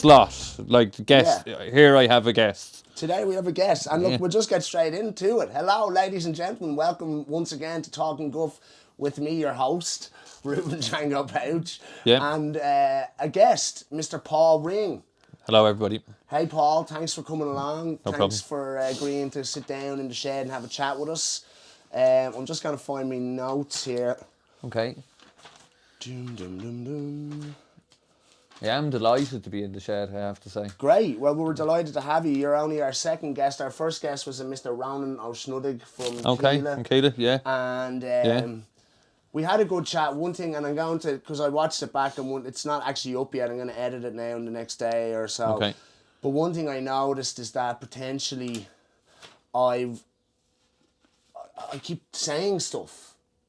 slot, like the guest. Here I have a guest. Today we have a guest, and look, we'll just get straight into it. Hello, ladies and gentlemen. Welcome once again to Talkin Guff with me, your host, Ruben Django Pouch, and a guest, Mr. Paul Ring. Hello, everybody. Hey, Paul. Thanks for coming along. No Thanks problem. for agreeing to sit down in the shed and have a chat with us. I'm just going to find me notes here. Okay. Dum, dum, dum, dum. Yeah, I'm delighted to be in the shed, I have to say. Great. Well, we were delighted to have you. You're only our second guest. Our first guest was a Mr. Ronan O'Snuddig from Keela. From Keela, yeah. And we had a good chat. One thing, and I'm going to, because I watched it back, and it's not actually up yet. I'm going to edit it now in the next day or so. Okay. But one thing I noticed is that potentially I keep saying stuff.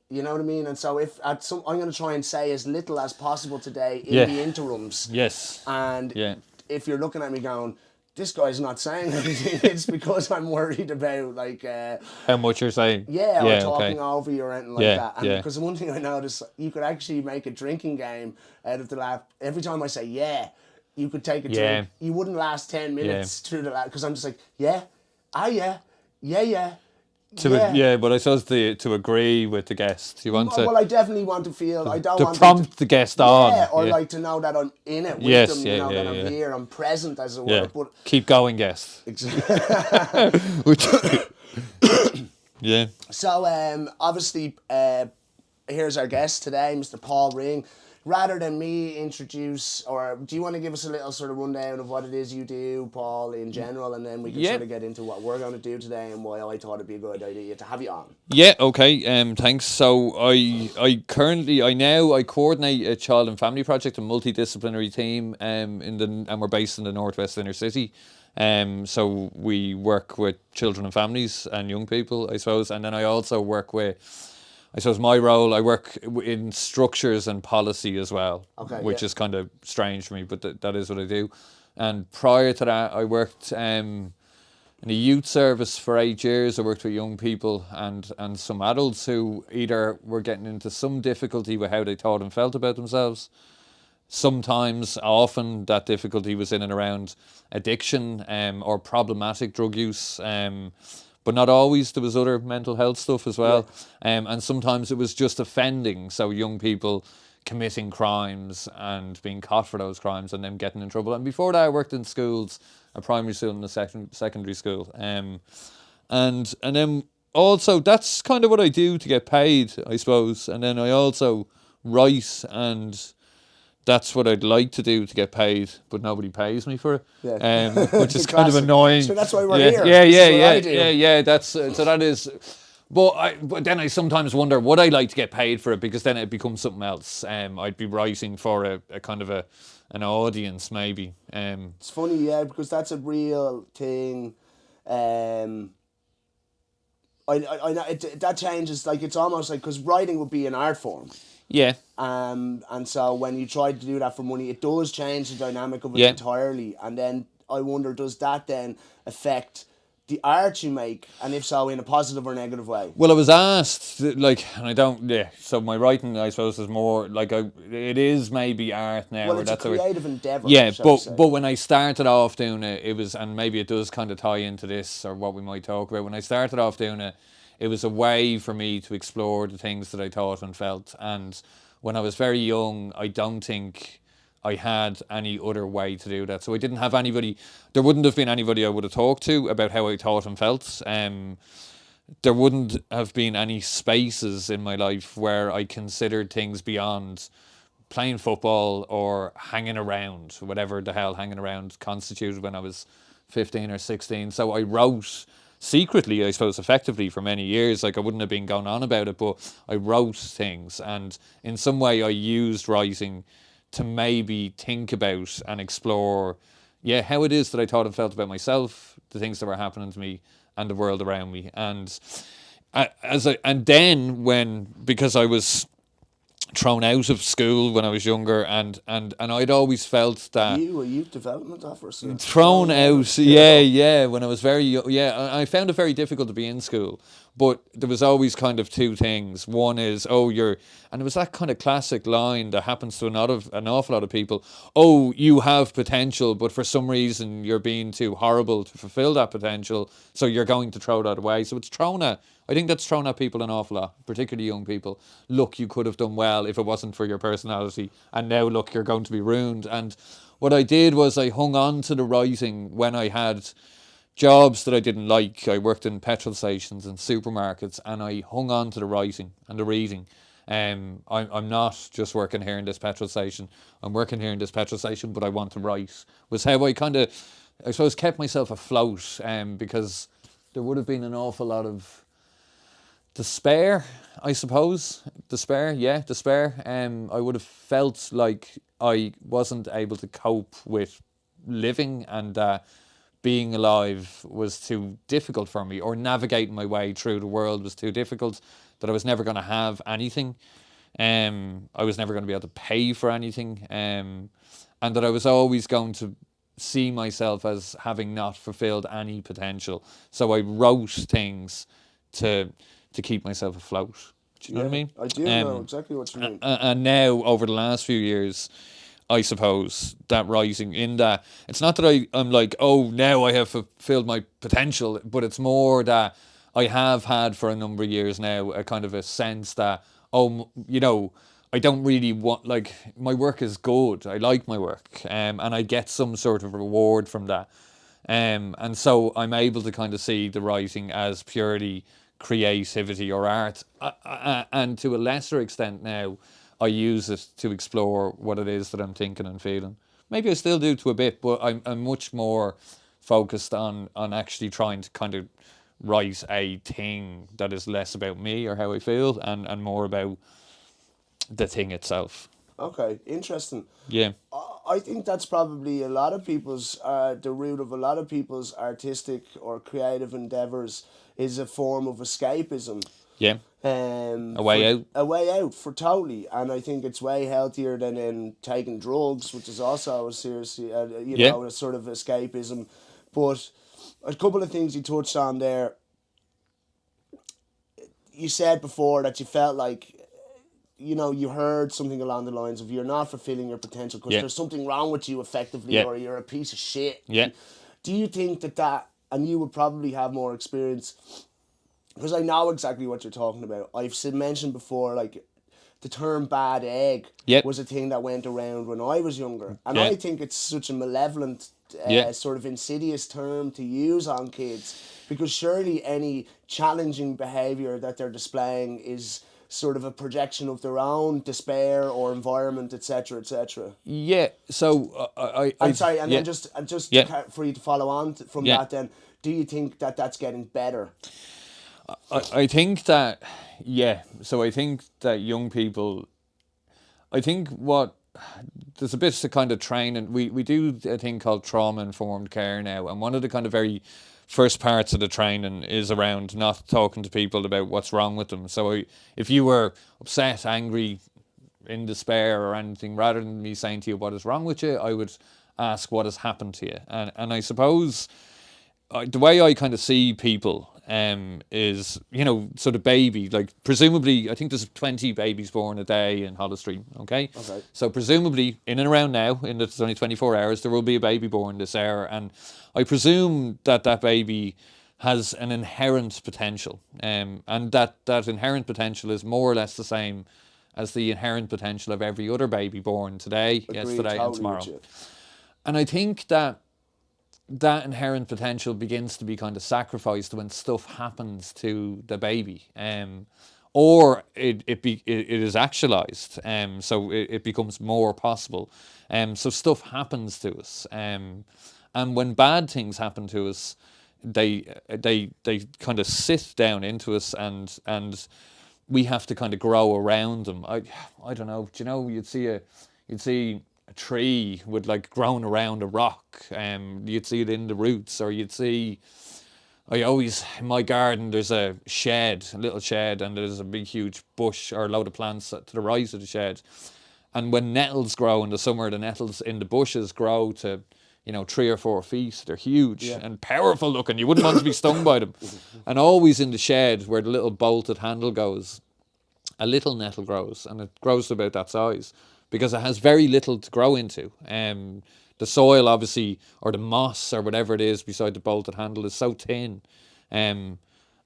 You know what I mean? And so I'm going to try and say as little as possible today in the interims. Yes. And if you're looking at me going, this guy's not saying anything, it's because I'm worried about how much you're saying. Yeah, or talking over you or anything like that. And because one thing I noticed, you could actually make a drinking game out of the lap. Every time I say you could take a drink. You wouldn't last 10 minutes through the lap because I'm just like, yeah. But I suppose to agree with the guest, you want to. Well, I definitely want to feel. I don't want to prompt the guest on. Or like to know that I'm in it with them. You know that I'm here, I'm present, as it were. But keep going, guest. Exactly. Yeah. So obviously, here's our guest today, Mr. Paul Ring. Rather than me introduce, or do you want to give us a little sort of rundown of what it is you do, Paul, in general, and then we can sort of get into what we're going to do today and why I thought it'd be a good idea to have you on. Yeah, okay, thanks. So I coordinate a child and family project, a multidisciplinary team, and we're based in the northwest inner city. So we work with children and families and young people, I suppose, and then I also work with. I suppose my role, I work in structures and policy as well, which is kind of strange for me, but that is what I do. And prior to that, I worked in a youth service for 8 years. I worked with young people and some adults who either were getting into some difficulty with how they thought and felt about themselves. Often that difficulty was in and around addiction or problematic drug use. But not always. There was other mental health stuff as well. And sometimes it was just offending. So young people committing crimes and being caught for those crimes and then getting in trouble. And before that, I worked in schools, a primary school and a secondary school. And then also, that's kind of what I do to get paid, I suppose. And then I also write, and that's what I'd like to do to get paid, but nobody pays me for it, which is kind of annoying. So that's why we're here. Yeah. That's so that is. But then I sometimes wonder, would I like to get paid for it? Because then it becomes something else. I'd be writing for a kind of an audience, maybe. It's funny, because that's a real thing. That changes. Like, it's almost like, because writing would be an art form. Yeah. And so when you try to do that for money, it does change the dynamic of it entirely. And then I wonder, does that then affect the art you make, and if so, in a positive or negative way? Well, I was asked, and I don't, so my writing, I suppose, is more, it is maybe art now. Well, it's a creative endeavour. Yeah, but when I started off doing it was, and maybe it does kind of tie into this, or what we might talk about, when I started off doing it, it was a way for me to explore the things that I thought and felt. And when I was very young, I don't think I had any other way to do that. So I didn't have anybody, there wouldn't have been anybody I would have talked to about how I thought and felt. There wouldn't have been any spaces in my life where I considered things beyond playing football or hanging around, whatever the hell hanging around constituted when I was 15 or 16. So I wrote secretly, I suppose, effectively for many years. I wouldn't have been going on about it, but I wrote things, and in some way I used writing to maybe think about and explore how it is that I thought and felt about myself, the things that were happening to me and the world around me. And because I was thrown out of school when I was younger, and I'd always felt that You a youth development officer. thrown out. Yeah. When I was very young, I found it very difficult to be in school. But there was always kind of two things. One is, oh, and it was that kind of classic line that happens to an awful lot of people. Oh, you have potential, but for some reason you're being too horrible to fulfill that potential, so you're going to throw that away. So I think that's thrown at people an awful lot, particularly young people. Look, you could have done well if it wasn't for your personality, and now look, you're going to be ruined. And what I did was I hung on to the writing when I had jobs that I didn't like. I worked in petrol stations and supermarkets, and I hung on to the writing and the reading. I'm not just working here in this petrol station. I'm working here in this petrol station, but I want to write. Was how I kind of, I suppose, kept myself afloat. Because there would have been an awful lot of despair, I suppose. Despair. I would have felt like I wasn't able to cope with living, and being alive was too difficult for me, or navigating my way through the world was too difficult, that I was never going to have anything. I was never going to be able to pay for anything. And that I was always going to see myself as having not fulfilled any potential. So I wrote things to keep myself afloat. Do you know what I mean? I do know exactly what you mean. And now, over the last few years, I suppose that writing in that, it's not that I'm like, oh, now I have fulfilled my potential, but it's more that I have had for a number of years now a kind of a sense that, oh, I don't really want, like, my work is good. I like my work, and I get some sort of reward from that. And so I'm able to kind of see the writing as purely creativity or art. And to a lesser extent now, I use it to explore what it is that I'm thinking and feeling. Maybe I still do to a bit, but I'm much more focused on actually trying to kind of write a thing that is less about me or how I feel, and more about the thing itself. Okay, interesting. Yeah. I think that's probably a lot of people's, the root of a lot of people's artistic or creative endeavours is a form of escapism. Yeah. A way out. A way out, for totally. And I think it's way healthier than in taking drugs, which is also a serious, a sort of escapism. But a couple of things you touched on there. You said before that you felt like, you heard something along the lines of you're not fulfilling your potential because there's something wrong with you effectively, or you're a piece of shit. Yeah. Do you think that, and you would probably have more experience, because I know exactly what you're talking about. I've mentioned before, like, the term bad egg was a thing that went around when I was younger. And I think it's such a malevolent, sort of insidious term to use on kids, because surely any challenging behaviour that they're displaying is sort of a projection of their own despair or environment, etc., etc. Yeah. So I'm sorry, and then just for you to follow on from that, then, do you think that that's getting better? I think that, so I think that young people, there's a bit of kind of training. We do a thing called trauma-informed care now, and one of the kind of very first parts of the training is around not talking to people about what's wrong with them. So if you were upset, angry, in despair or anything, rather than me saying to you what is wrong with you, I would ask what has happened to you. And I suppose the way I kind of see people is, sort of baby, like presumably, I think there's 20 babies born a day in Hollis Street, okay? So presumably, in and around now, it's only 24 hours, there will be a baby born this hour, and I presume that baby has an inherent potential, and that inherent potential is more or less the same as the inherent potential of every other baby born today, yesterday, and tomorrow. And I think that inherent potential begins to be kind of sacrificed when stuff happens to the baby, or it is actualized, so it becomes more possible. So stuff happens to us, and when bad things happen to us, they kind of sit down into us, and we have to kind of grow around them. I don't know. Do you know, you'd see a tree would, like, grown around a rock. You'd see it in the roots, or you'd see, I always, in my garden, there's a shed, a little shed, and there's a big, huge bush or a load of plants to the right of the shed. And when nettles grow in the summer, the nettles in the bushes grow to, 3 or 4 feet. They're huge and powerful looking. You wouldn't want to be stung by them. And always in the shed where the little bolted handle goes, a little nettle grows, and it grows to about that size because it has very little to grow into. The soil, obviously, or the moss or whatever it is beside the bolted handle is so thin and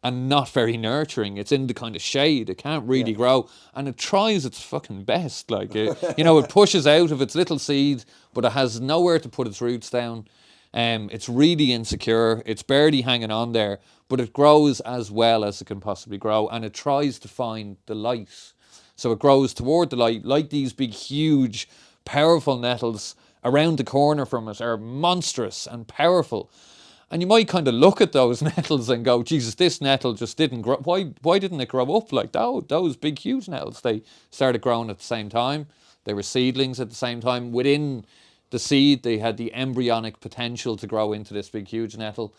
not very nurturing. It's in the kind of shade. It can't really grow, and it tries its fucking best. Like, it pushes out of its little seed, but it has nowhere to put its roots down. It's really insecure. It's barely hanging on there, but it grows as well as it can possibly grow, and it tries to find the light. So it grows toward the light, like these big, huge, powerful nettles around the corner from it are monstrous and powerful. And you might kind of look at those nettles and go, Jesus, this nettle just didn't grow. Why didn't it grow up like that? Those big, huge nettles, they started growing at the same time. They were seedlings at the same time. Within the seed, they had the embryonic potential to grow into this big, huge nettle.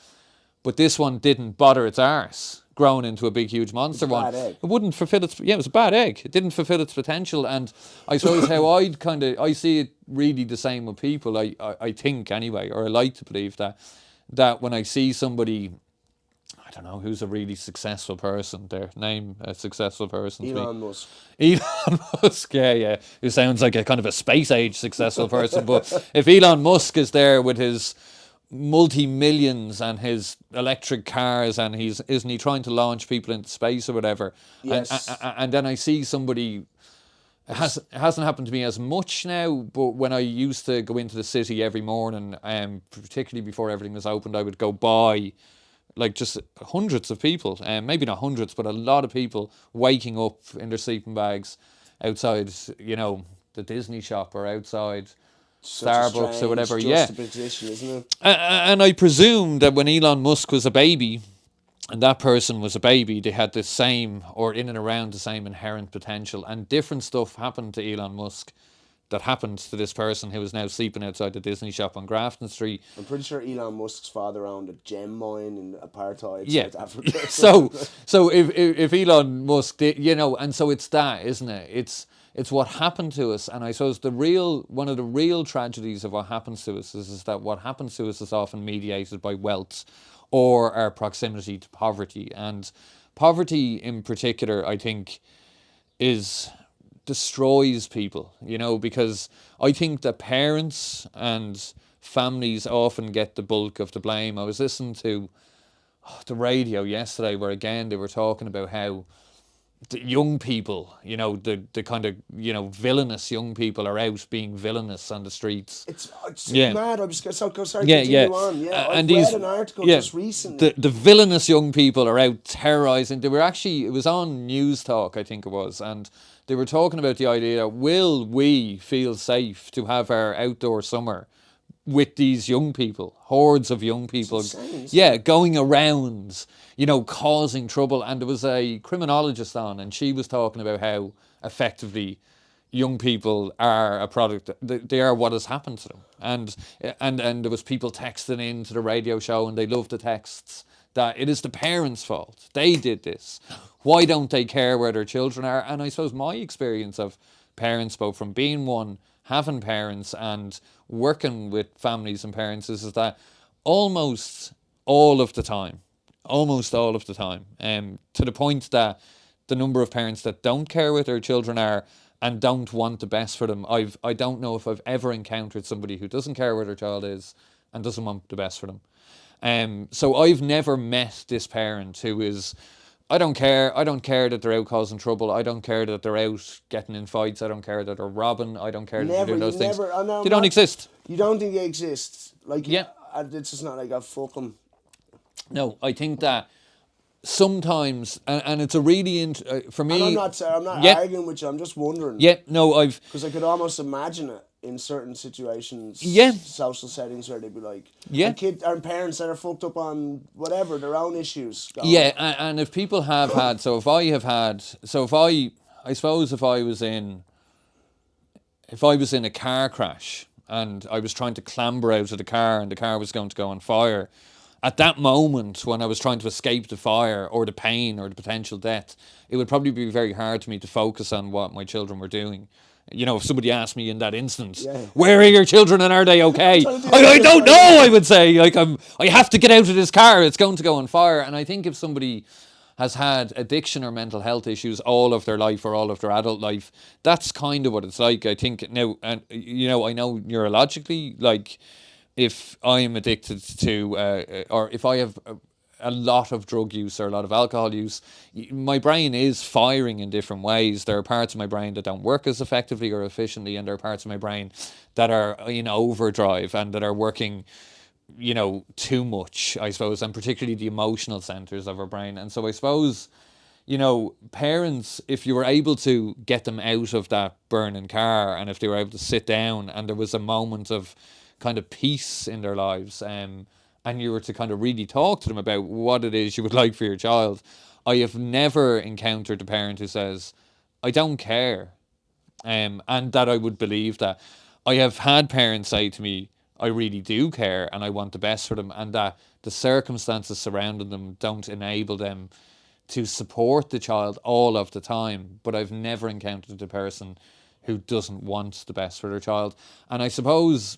But this one didn't bother its arse growing into a big, huge monster one. Bad egg. It wouldn't fulfill its... Yeah, it was a bad egg. It didn't fulfill its potential. And I suppose how I see it really the same with people, I think anyway, or I like to believe that when I see somebody, I don't know, who's a really successful person, name a successful person to me. Elon Musk. Elon Musk, yeah. Who sounds like a kind of a space age successful person. But if Elon Musk is there with his multi-millions and his electric cars, and isn't he trying to launch people into space or whatever? Yes. And then I see somebody... It hasn't happened to me as much now, but when I used to go into the city every morning, particularly before everything was opened, I would go by like just hundreds of people, maybe not hundreds, but a lot of people waking up in their sleeping bags outside, the Disney shop or outside Starbucks or whatever. Juxtaposition, isn't it? And I presume that when Elon Musk was a baby, and that person was a baby, they had the same, or in and around the same inherent potential. And different stuff happened to Elon Musk that happened to this person who is now sleeping outside the Disney shop on Grafton Street. I'm pretty sure Elon Musk's father owned a gem mine in apartheid South Africa. So if Elon Musk did, and so it's that, isn't it? It's what happened to us. And I suppose one of the real tragedies of what happens to us is that what happens to us is often mediated by wealth or our proximity to poverty. And poverty in particular, I think, destroys people, because I think that parents and families often get the bulk of the blame. I was listening to the radio yesterday where, again, they were talking about how the young people, the kind of, villainous young people are out being villainous on the streets. It's mad. I'm just sorry, continue on. And I read an article just recently. The villainous young people are out terrorising. It was on News Talk, I think it was, and they were talking about the idea, will we feel safe to have our outdoor summer with these young people, hordes of young people, going around, causing trouble. And there was a criminologist on, and she was talking about how effectively young people are a product. They are what has happened to them. And there was people texting into the radio show, and they loved the texts that it is the parents' fault. They did this. Why don't they care where their children are? And I suppose my experience of parents, both from being one, having parents, and working with families and parents, is that almost all of the time, to the point that the number of parents that don't care what their children are and don't want the best for them, I don't know if I've ever encountered somebody who doesn't care where their child is and doesn't want the best for them. So I've never met this parent who is, I don't care that they're out causing trouble, I don't care that they're out getting in fights, I don't care that they're robbing, I don't care that they're doing those things. They don't exist. You don't think they exist? It's just not like, fuck them. No, I think that sometimes, and it's a really, for me... And I'm not arguing with you, I'm just wondering. Because I could almost imagine it in certain situations, social settings where they'd be like, and parents that are fucked up on whatever, their own issues. And if people have had, I suppose if I was in a car crash and I was trying to clamber out of the car and the car was going to go on fire, at that moment when I was trying to escape the fire or the pain or the potential death, it would probably be very hard for me to focus on what my children were doing. You know, if somebody asked me in that instance, where are your children and are they okay? I don't know, I would say. Like, I have to get out of this car. It's going to go on fire. And I think if somebody has had addiction or mental health issues all of their life or all of their adult life, that's kind of what it's like. I think now, and you know, I know neurologically, like, if I'm addicted to, or if I have a lot of drug use or a lot of alcohol use, my brain is firing in different ways. There are parts of my brain that don't work as effectively or efficiently, and there are parts of my brain that are in overdrive and that are working, you know, too much, I suppose, and particularly the emotional centers of our brain. And so I suppose, you know, parents, if you were able to get them out of that burning car, and if they were able to sit down and there was a moment of kind of peace in their lives, and you were to kind of really talk to them about what it is you would like for your child. I have never encountered a parent who says, I don't care, and that I would believe that. I have had parents say to me, I really do care and I want the best for them, and that the circumstances surrounding them don't enable them to support the child all of the time. But I've never encountered a person who doesn't want the best for their child. And I suppose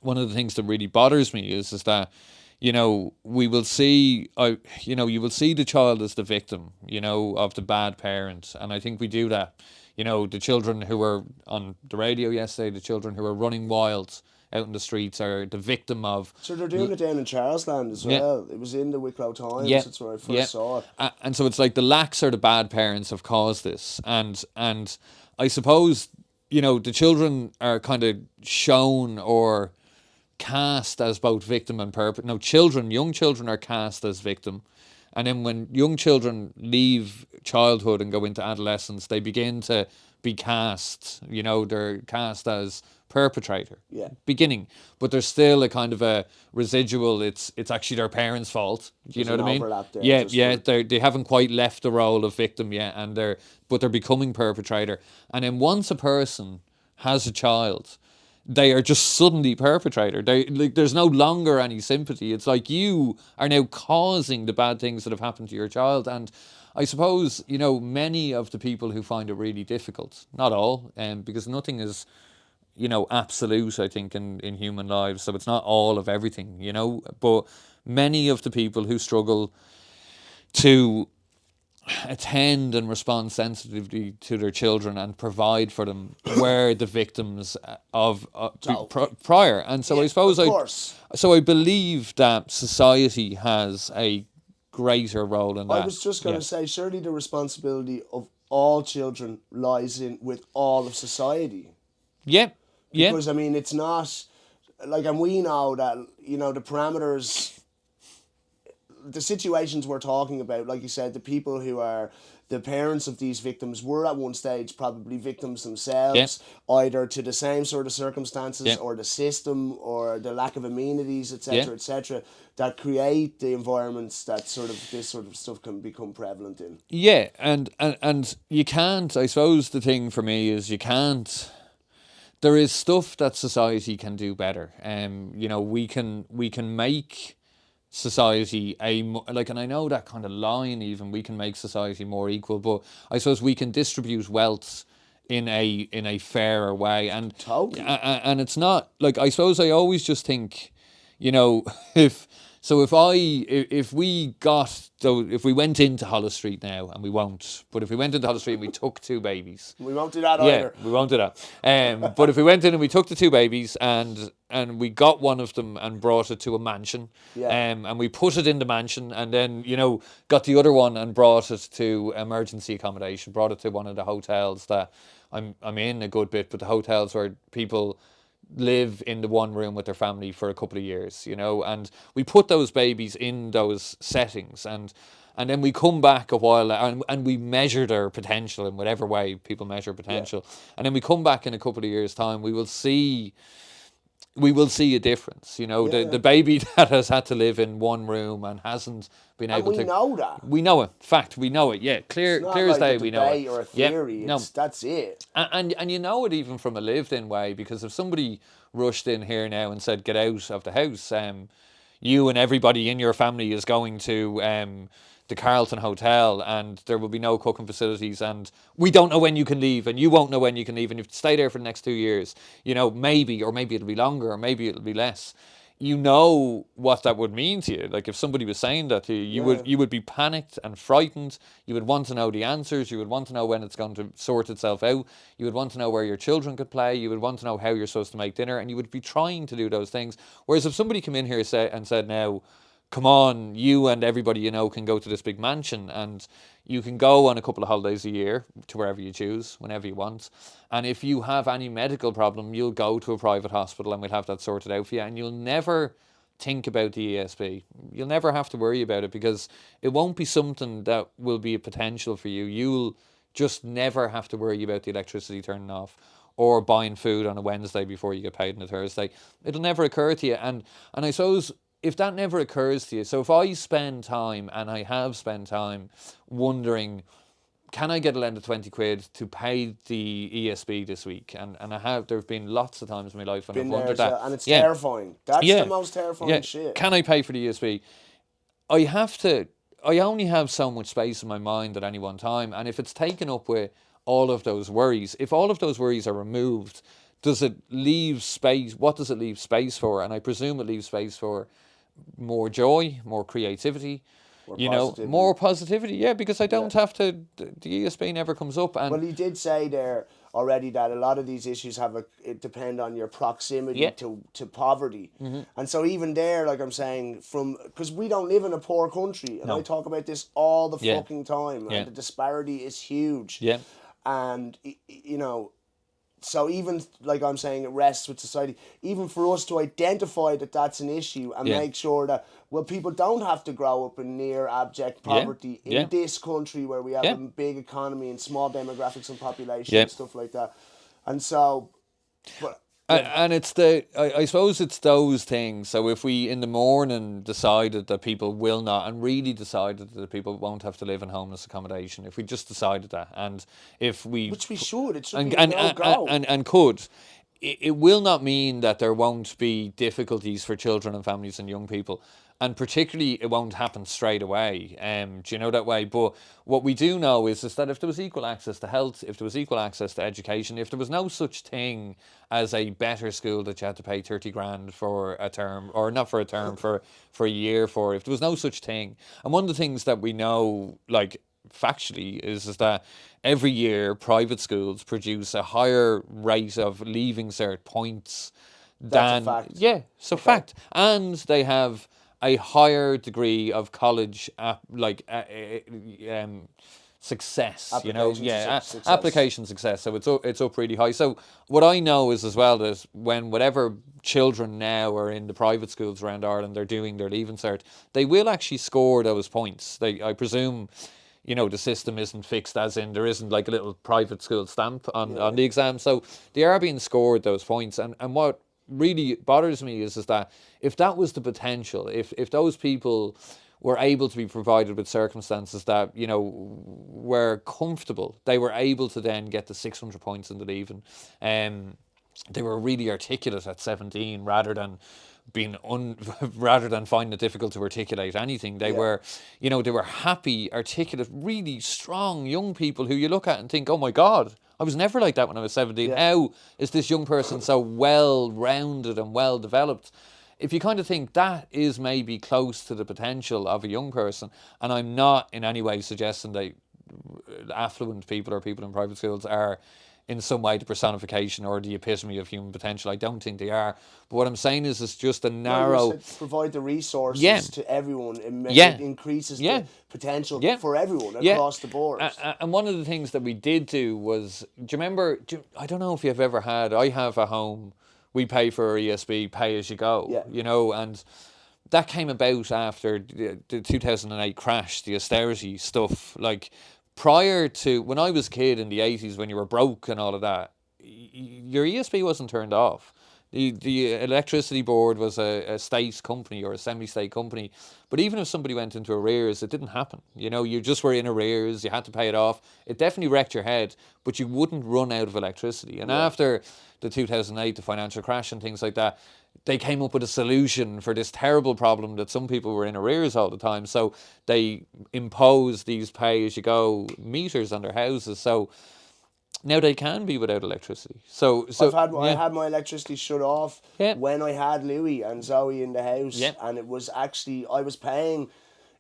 one of the things that really bothers me is that, you know, you will see the child as the victim, you know, of the bad parent. And I think we do that. You know, the children who were on the radio yesterday, the children who are running wild out in the streets are the victim of... So they're doing it down in Charlesland as well. It was in the Wicklow Times. That's where I first saw it. And so it's like the lax or the bad parents have caused this. And I suppose, you know, the children are kind of shown or cast as both victim and perpetrator. No, young children are cast as victim. And then when young children leave childhood and go into adolescence, they begin to be cast, you know, they're cast as perpetrator. Beginning. But there's still a kind of a residual, it's actually their parents' fault. Do you know what I mean? They haven't quite left the role of victim yet, but they're becoming perpetrator. And then once a person has a child, they are just suddenly perpetrator. There's no longer any sympathy. It's like you are now causing the bad things that have happened to your child. And I suppose, you know, many of the people who find it really difficult, not all, because nothing is, you know, absolute, I think, in human lives. So it's not all of everything, you know. But many of the people who struggle to attend and respond sensitively to their children and provide for them were the victims of prior. And so I suppose I believe that society has a greater role in that. I was just going to say, surely the responsibility of all children lies with all of society. Because, I mean, it's not... Like, and we know that, you know, the parameters... The situations we're talking about, like you said, the people who are the parents of these victims were at one stage probably victims themselves, either to the same sort of circumstances or the system or the lack of amenities, etc., etc., that create the environments that this sort of stuff can become prevalent in. Yeah, and you can't, I suppose the thing for me is you can't... There is stuff that society can do better. You know, we can make society and I know that kind of line, even we can make society more equal, but I suppose we can distribute wealth in a fairer way, and and it's not like, I suppose I always just think, you know, if we went into Hollis Street now, and we won't, but if we went into Hollis Street and we took two babies... We won't do that either. We won't do that. But if we went in and we took the two babies and we got one of them and brought it to a mansion, and we put it in the mansion, and then, you know, got the other one and brought it to emergency accommodation, brought it to one of the hotels that I'm in a good bit, but the hotels where people live in the one room with their family for a couple of years, you know, and we put those babies in those settings, and then we come back a while and we measure their potential in whatever way people measure potential, and then we come back in a couple of years' time, we will see a difference, you know. The baby that has had to live in one room and hasn't been able to... we know that. We know it. Fact, we know it, clear as day, we know it. Or a theory, that's it. And you know it even from a lived-in way, because if somebody rushed in here now and said, get out of the house, you and everybody in your family is going to the Carlton Hotel, and there will be no cooking facilities, and we don't know when you can leave, and you won't know when you can leave, and you have to stay there for the next 2 years, maybe it'll be longer, or maybe it'll be less. What that would mean to you. Like, if somebody was saying that to you, you would be panicked and frightened. You would want to know the answers. You would want to know when it's going to sort itself out. You would want to know where your children could play. You would want to know how you're supposed to make dinner, and you would be trying to do those things. Whereas if somebody came in here and said, now, come on, you and everybody can go to this big mansion, and you can go on a couple of holidays a year to wherever you choose, whenever you want. And if you have any medical problem, you'll go to a private hospital and we'll have that sorted out for you. And you'll never think about the ESB. You'll never have to worry about it, because it won't be something that will be a potential for you. You'll just never have to worry about the electricity turning off, or buying food on a Wednesday before you get paid on a Thursday. It'll never occur to you. And I suppose, if that never occurs to you, so if I spend time, and I have spent time, wondering, can I get a lend of 20 quid to pay the ESB this week? And there have been lots of times in my life when I've wondered that. And it's terrifying. That's the most terrifying shit. Can I pay for the ESB? I only have so much space in my mind at any one time. And if it's taken up with all of those worries, if all of those worries are removed, does it leave space? What does it leave space for? And I presume it leaves space for more joy, more creativity, more positivity. Yeah, because I don't have to. The ESB never comes up. And well, he did say there already that a lot of these issues it depend on your proximity to poverty, and so even there, like I'm saying, because we don't live in a poor country, and I talk about this all the fucking time, and the disparity is huge. Yeah, and So even, like I'm saying, it rests with society. Even for us to identify that that's an issue and make sure that, people don't have to grow up in near abject poverty in this country where we have a big economy and small demographics and population and stuff like that. And so... And it's I suppose it's those things. So if we in the morning decided that people will not, and really decided that people won't have to live in homeless accommodation, if we just decided that, and if we... Which we should, it should and, be and, a no-go. And could, it will not mean that there won't be difficulties for children and families and young people. And particularly, it won't happen straight away. Do you know that way? But what we do know is that if there was equal access to health, if there was equal access to education, if there was no such thing as a better school that you had to pay 30 grand for a term, or not for a term, for a year for, if there was no such thing. And one of the things that we know, like factually, is that every year private schools produce a higher rate of leaving cert points than... That's a fact. Yeah, so fact. And they have a higher degree of college success, application success. So it's up really high. So what I know is as well that when whatever children now are in the private schools around Ireland, they're doing their leaving cert, they will actually score those points. I presume, the system isn't fixed, as in there isn't like a little private school stamp on the exam. So they are being scored those points. And what really bothers me is that if that was the potential, if those people were able to be provided with circumstances that, were comfortable, they were able to then get the 600 points in the leaving. They were really articulate at 17 rather than finding it difficult to articulate anything. They were, they were happy, articulate, really strong young people who you look at and think, oh my God, I was never like that when I was 17. How is this young person so well-rounded and well-developed? If you kind of think that is maybe close to the potential of a young person, and I'm not in any way suggesting that affluent people or people in private schools are in some way the personification or the epitome of human potential. I don't think they are. But what I'm saying is it's just a narrow... Well, provide the resources to everyone. It increases the potential for everyone across the board. And one of the things that we did do was... Do you remember... I don't know if you've ever had... I have a home... We pay for our ESB, pay as you go, and that came about after the 2008 crash, the austerity stuff. Like, prior to, when I was a kid in the 80s, when you were broke and all of that, your ESB wasn't turned off. The electricity board was a state company or a semi-state company. But even if somebody went into arrears, it didn't happen. You just were in arrears, you had to pay it off. It definitely wrecked your head, but you wouldn't run out of electricity. And after the 2008, the financial crash and things like that, they came up with a solution for this terrible problem that some people were in arrears all the time. So they imposed these pay-as-you-go meters on their houses. So now they can be without electricity. So I had my electricity shut off Yeah. when I had Louis and Zoe in the house, Yeah. and it was actually I was paying.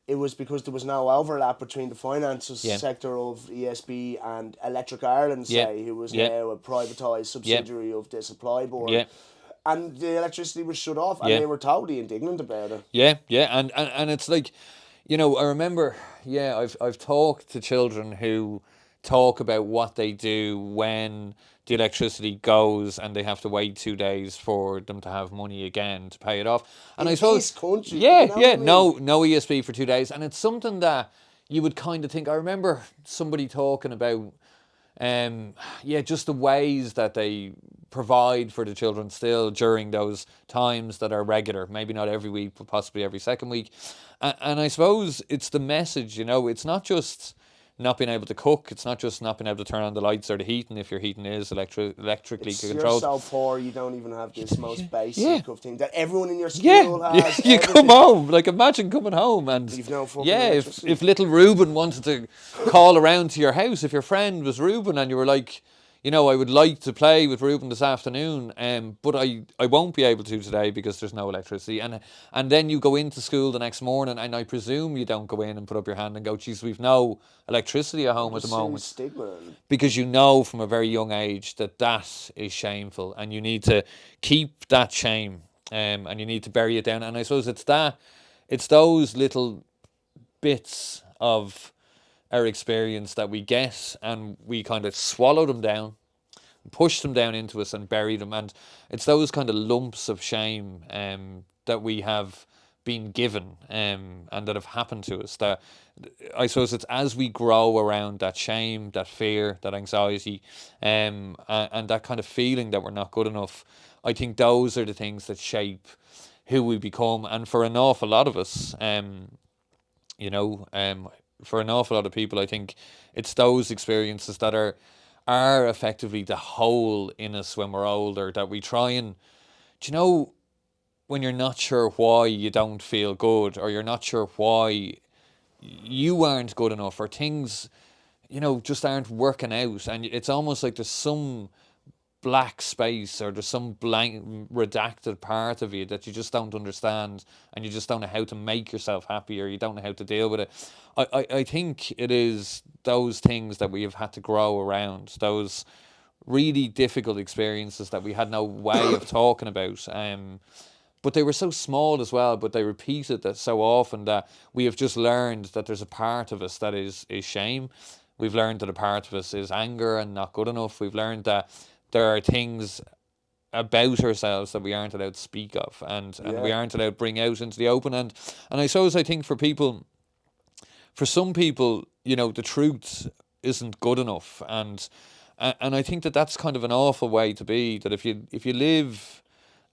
It was because there was no overlap between the finances Yeah. sector of ESB and Electric Ireland, Yeah. say, who was Yeah. now a privatised subsidiary of the supply board. Yeah. And the electricity was shut off, and Yeah. they were totally indignant about it. Yeah, and it's like, I remember, I've talked to children who talk about what they do when the electricity goes and they have to wait 2 days for them to have money again to pay it off. And In I suppose, this country, yeah, you know yeah, what I mean? no ESP for 2 days, and it's something that you would kind of think. I remember somebody talking about, just the ways that they provide for the children still during those times that are regular, maybe not every week, but possibly every second week. And I suppose it's the message, it's not just not being able to cook, it's not just not being able to turn on the lights or the heating if your heating is electrically controlled. You're so poor, you don't even have this most basic Yeah. of thing that everyone in your Yeah, school has. you everything. come home, like imagine coming home and You've no fucking if electricity. little Reuben wanted to call around to your house, if your friend was Reuben and you were like, I would like to play with Reuben this afternoon, but I won't be able to today because there's no electricity. And then you go into school the next morning, and I presume you don't go in and put up your hand and go, geez, we've no electricity at home at the moment. Stigma. Because from a very young age that is shameful, and you need to keep that shame, and you need to bury it down. And I suppose it's those little bits of our experience that we get, and we kind of swallow them down, push them down into us and bury them. And it's those kind of lumps of shame that we have been given, and that have happened to us, that I suppose it's as we grow around that shame, that fear, that anxiety, and that kind of feeling that we're not good enough. I think those are the things that shape who we become. And for an awful lot of us, for an awful lot of people, I think it's those experiences that are effectively the hole in us when we're older, that we try and, when you're not sure why you don't feel good, or you're not sure why you aren't good enough, or things, just aren't working out, and it's almost like there's some black space, or there's some blank redacted part of you that you just don't understand, and you just don't know how to make yourself happy, or you don't know how to deal with it. I think it is those things that we have had to grow around, those really difficult experiences that we had no way of talking about, but they were so small as well, but they repeated that so often that we have just learned that there's a part of us that is shame. We've learned that a part of us is anger and not good enough. We've learned that there are things about ourselves that we aren't allowed to speak of, and we aren't allowed to bring out into the open. And I suppose, I think for some people, the truth isn't good enough, and I think that that's kind of an awful way to be. That if you live,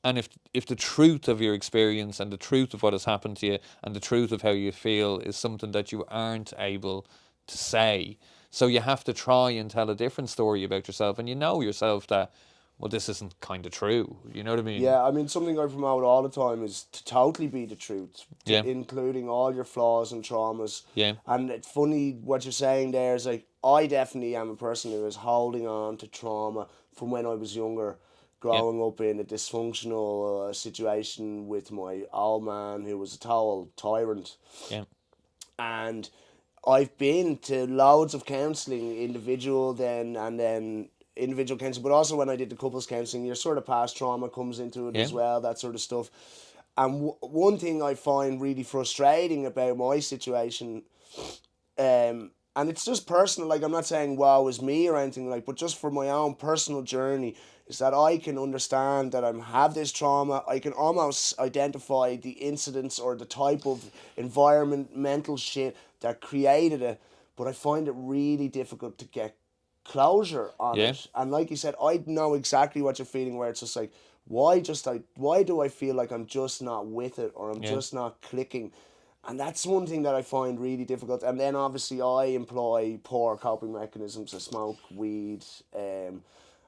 and if the truth of your experience, and the truth of what has happened to you, and the truth of how you feel is something that you aren't able to say, so you have to try and tell a different story about yourself, and yourself that, well, this isn't kind of true. You know what I mean? Yeah, I mean, something I promote all the time is to totally be the truth, including all your flaws and traumas. Yeah. And it's funny what you're saying there is like, I definitely am a person who is holding on to trauma from when I was younger, growing up in a dysfunctional situation with my old man, who was a total tyrant. Yeah. And I've been to loads of counselling, individual individual counselling, but also when I did the couples counselling, your sort of past trauma comes into it as well, that sort of stuff. And one thing I find really frustrating about my situation, and it's just personal, like I'm not saying wow is me or anything like, but just for my own personal journey, is that I can understand that I have this trauma. I can almost identify the incidents or the type of environmental shit that created it, but I find it really difficult to get closure on it. And like you said, I know exactly what you're feeling, where it's just like, why do I feel like I'm just not with it, or I'm just not clicking? And that's one thing that I find really difficult. And then obviously I employ poor coping mechanisms. I smoke weed,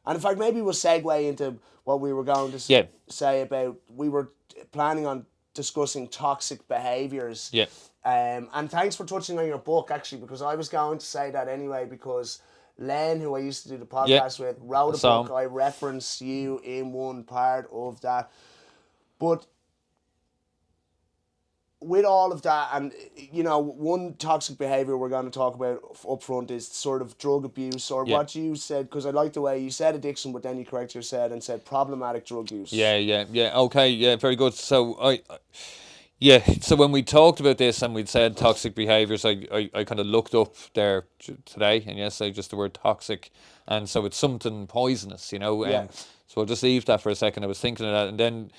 And in fact, maybe we'll segue into what we were going to Yeah. say about, we were planning on discussing toxic behaviours. Yeah. And thanks for touching on your book, actually, because I was going to say that anyway, because Len, who I used to do the podcast with, wrote a book. I referenced you in one part of that. But with all of that, and you know, one toxic behaviour we're going to talk about up front is sort of drug abuse, or what you said, because I like the way you said addiction, but then you corrected yourself and said problematic drug use. Yeah. Okay, yeah, very good. So so when we talked about this and we'd said toxic behaviours, I kind of looked up there today, and yes, I just the word toxic, and so it's something poisonous, you know. So I'll just leave that for a second. I was thinking of that, and then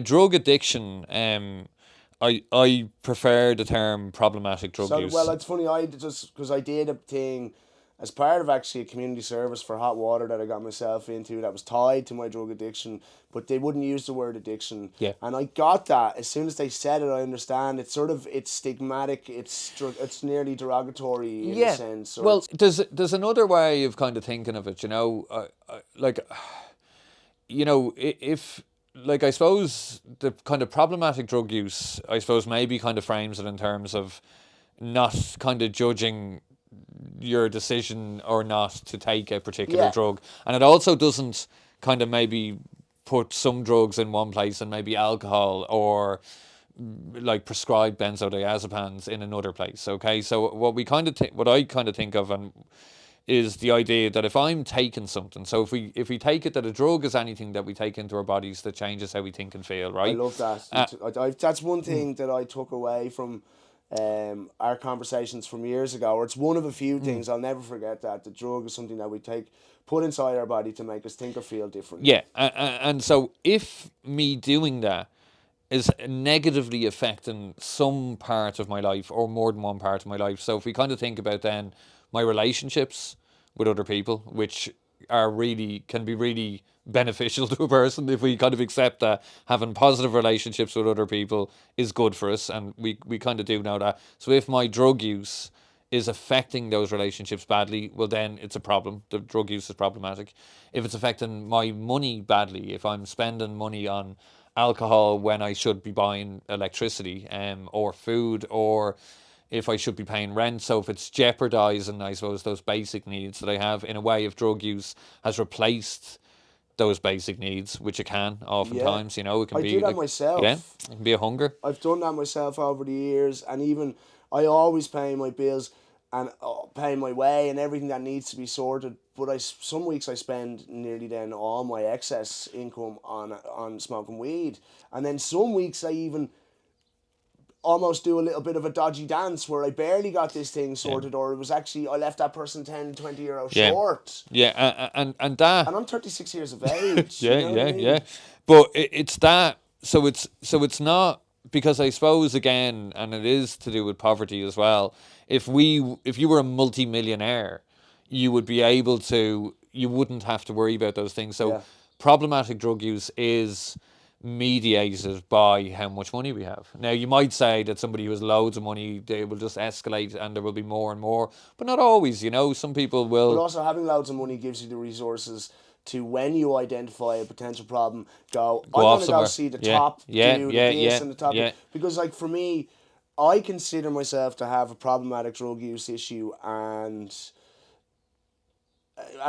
drug addiction. I prefer the term problematic drug use. Well, it's funny, I just, because I did a thing as part of actually a community service for hot water that I got myself into that was tied to my drug addiction, but they wouldn't use the word addiction. Yeah. And I got that. As soon as they said it, I understand. It's sort of, it's stigmatic, it's nearly derogatory in a sense. Well, there's another way of kind of thinking of it, you know, if... Like, I suppose the kind of problematic drug use, I suppose, maybe kind of frames it in terms of not kind of judging your decision or not to take a particular drug. And it also doesn't kind of maybe put some drugs in one place and maybe alcohol or like prescribed benzodiazepines in another place. Okay, so what I kind of think of is the idea that if I'm taking something, so if we take it that a drug is anything that we take into our bodies that changes how we think and feel, right? I love that. That's one thing that I took away from our conversations from years ago, or it's one of a few things. I'll never forget that. The drug is something that we put inside our body to make us think or feel different. Yeah, and so if me doing that is negatively affecting some part of my life or more than one part of my life, so if we kind of think about then my relationships with other people, which can be really beneficial to a person if we kind of accept that having positive relationships with other people is good for us, and we kind of do know that. So if my drug use is affecting those relationships badly, well then it's a problem. The drug use is problematic. If it's affecting my money badly, if I'm spending money on alcohol when I should be buying electricity or food, or if I should be paying rent. So if it's jeopardising, I suppose, those basic needs that I have, in a way, if drug use has replaced those basic needs, which it can oftentimes, you know, it can be... I do that myself. Yeah, it can be a hunger. I've done that myself over the years, and even I always pay my bills and pay my way and everything that needs to be sorted, but some weeks I spend nearly then all my excess income on smoking weed, and then some weeks I even almost do a little bit of a dodgy dance where I barely got this thing sorted, or it was actually I left that person 10, 20 euro short. Yeah, and that... And I'm 36 years of age. Yeah. But it's that, so it's not, because I suppose, again, and it is to do with poverty as well, if you were a multi-millionaire, you would be able to, you wouldn't have to worry about those things. So problematic drug use is mediated by how much money we have. Now, you might say that somebody who has loads of money, they will just escalate and there will be more and more, but not always, you know. Some people will... But also, having loads of money gives you the resources to, when you identify a potential problem, I'm going to go see the top dude, and the top dude. Because, like, for me, I consider myself to have a problematic drug use issue, and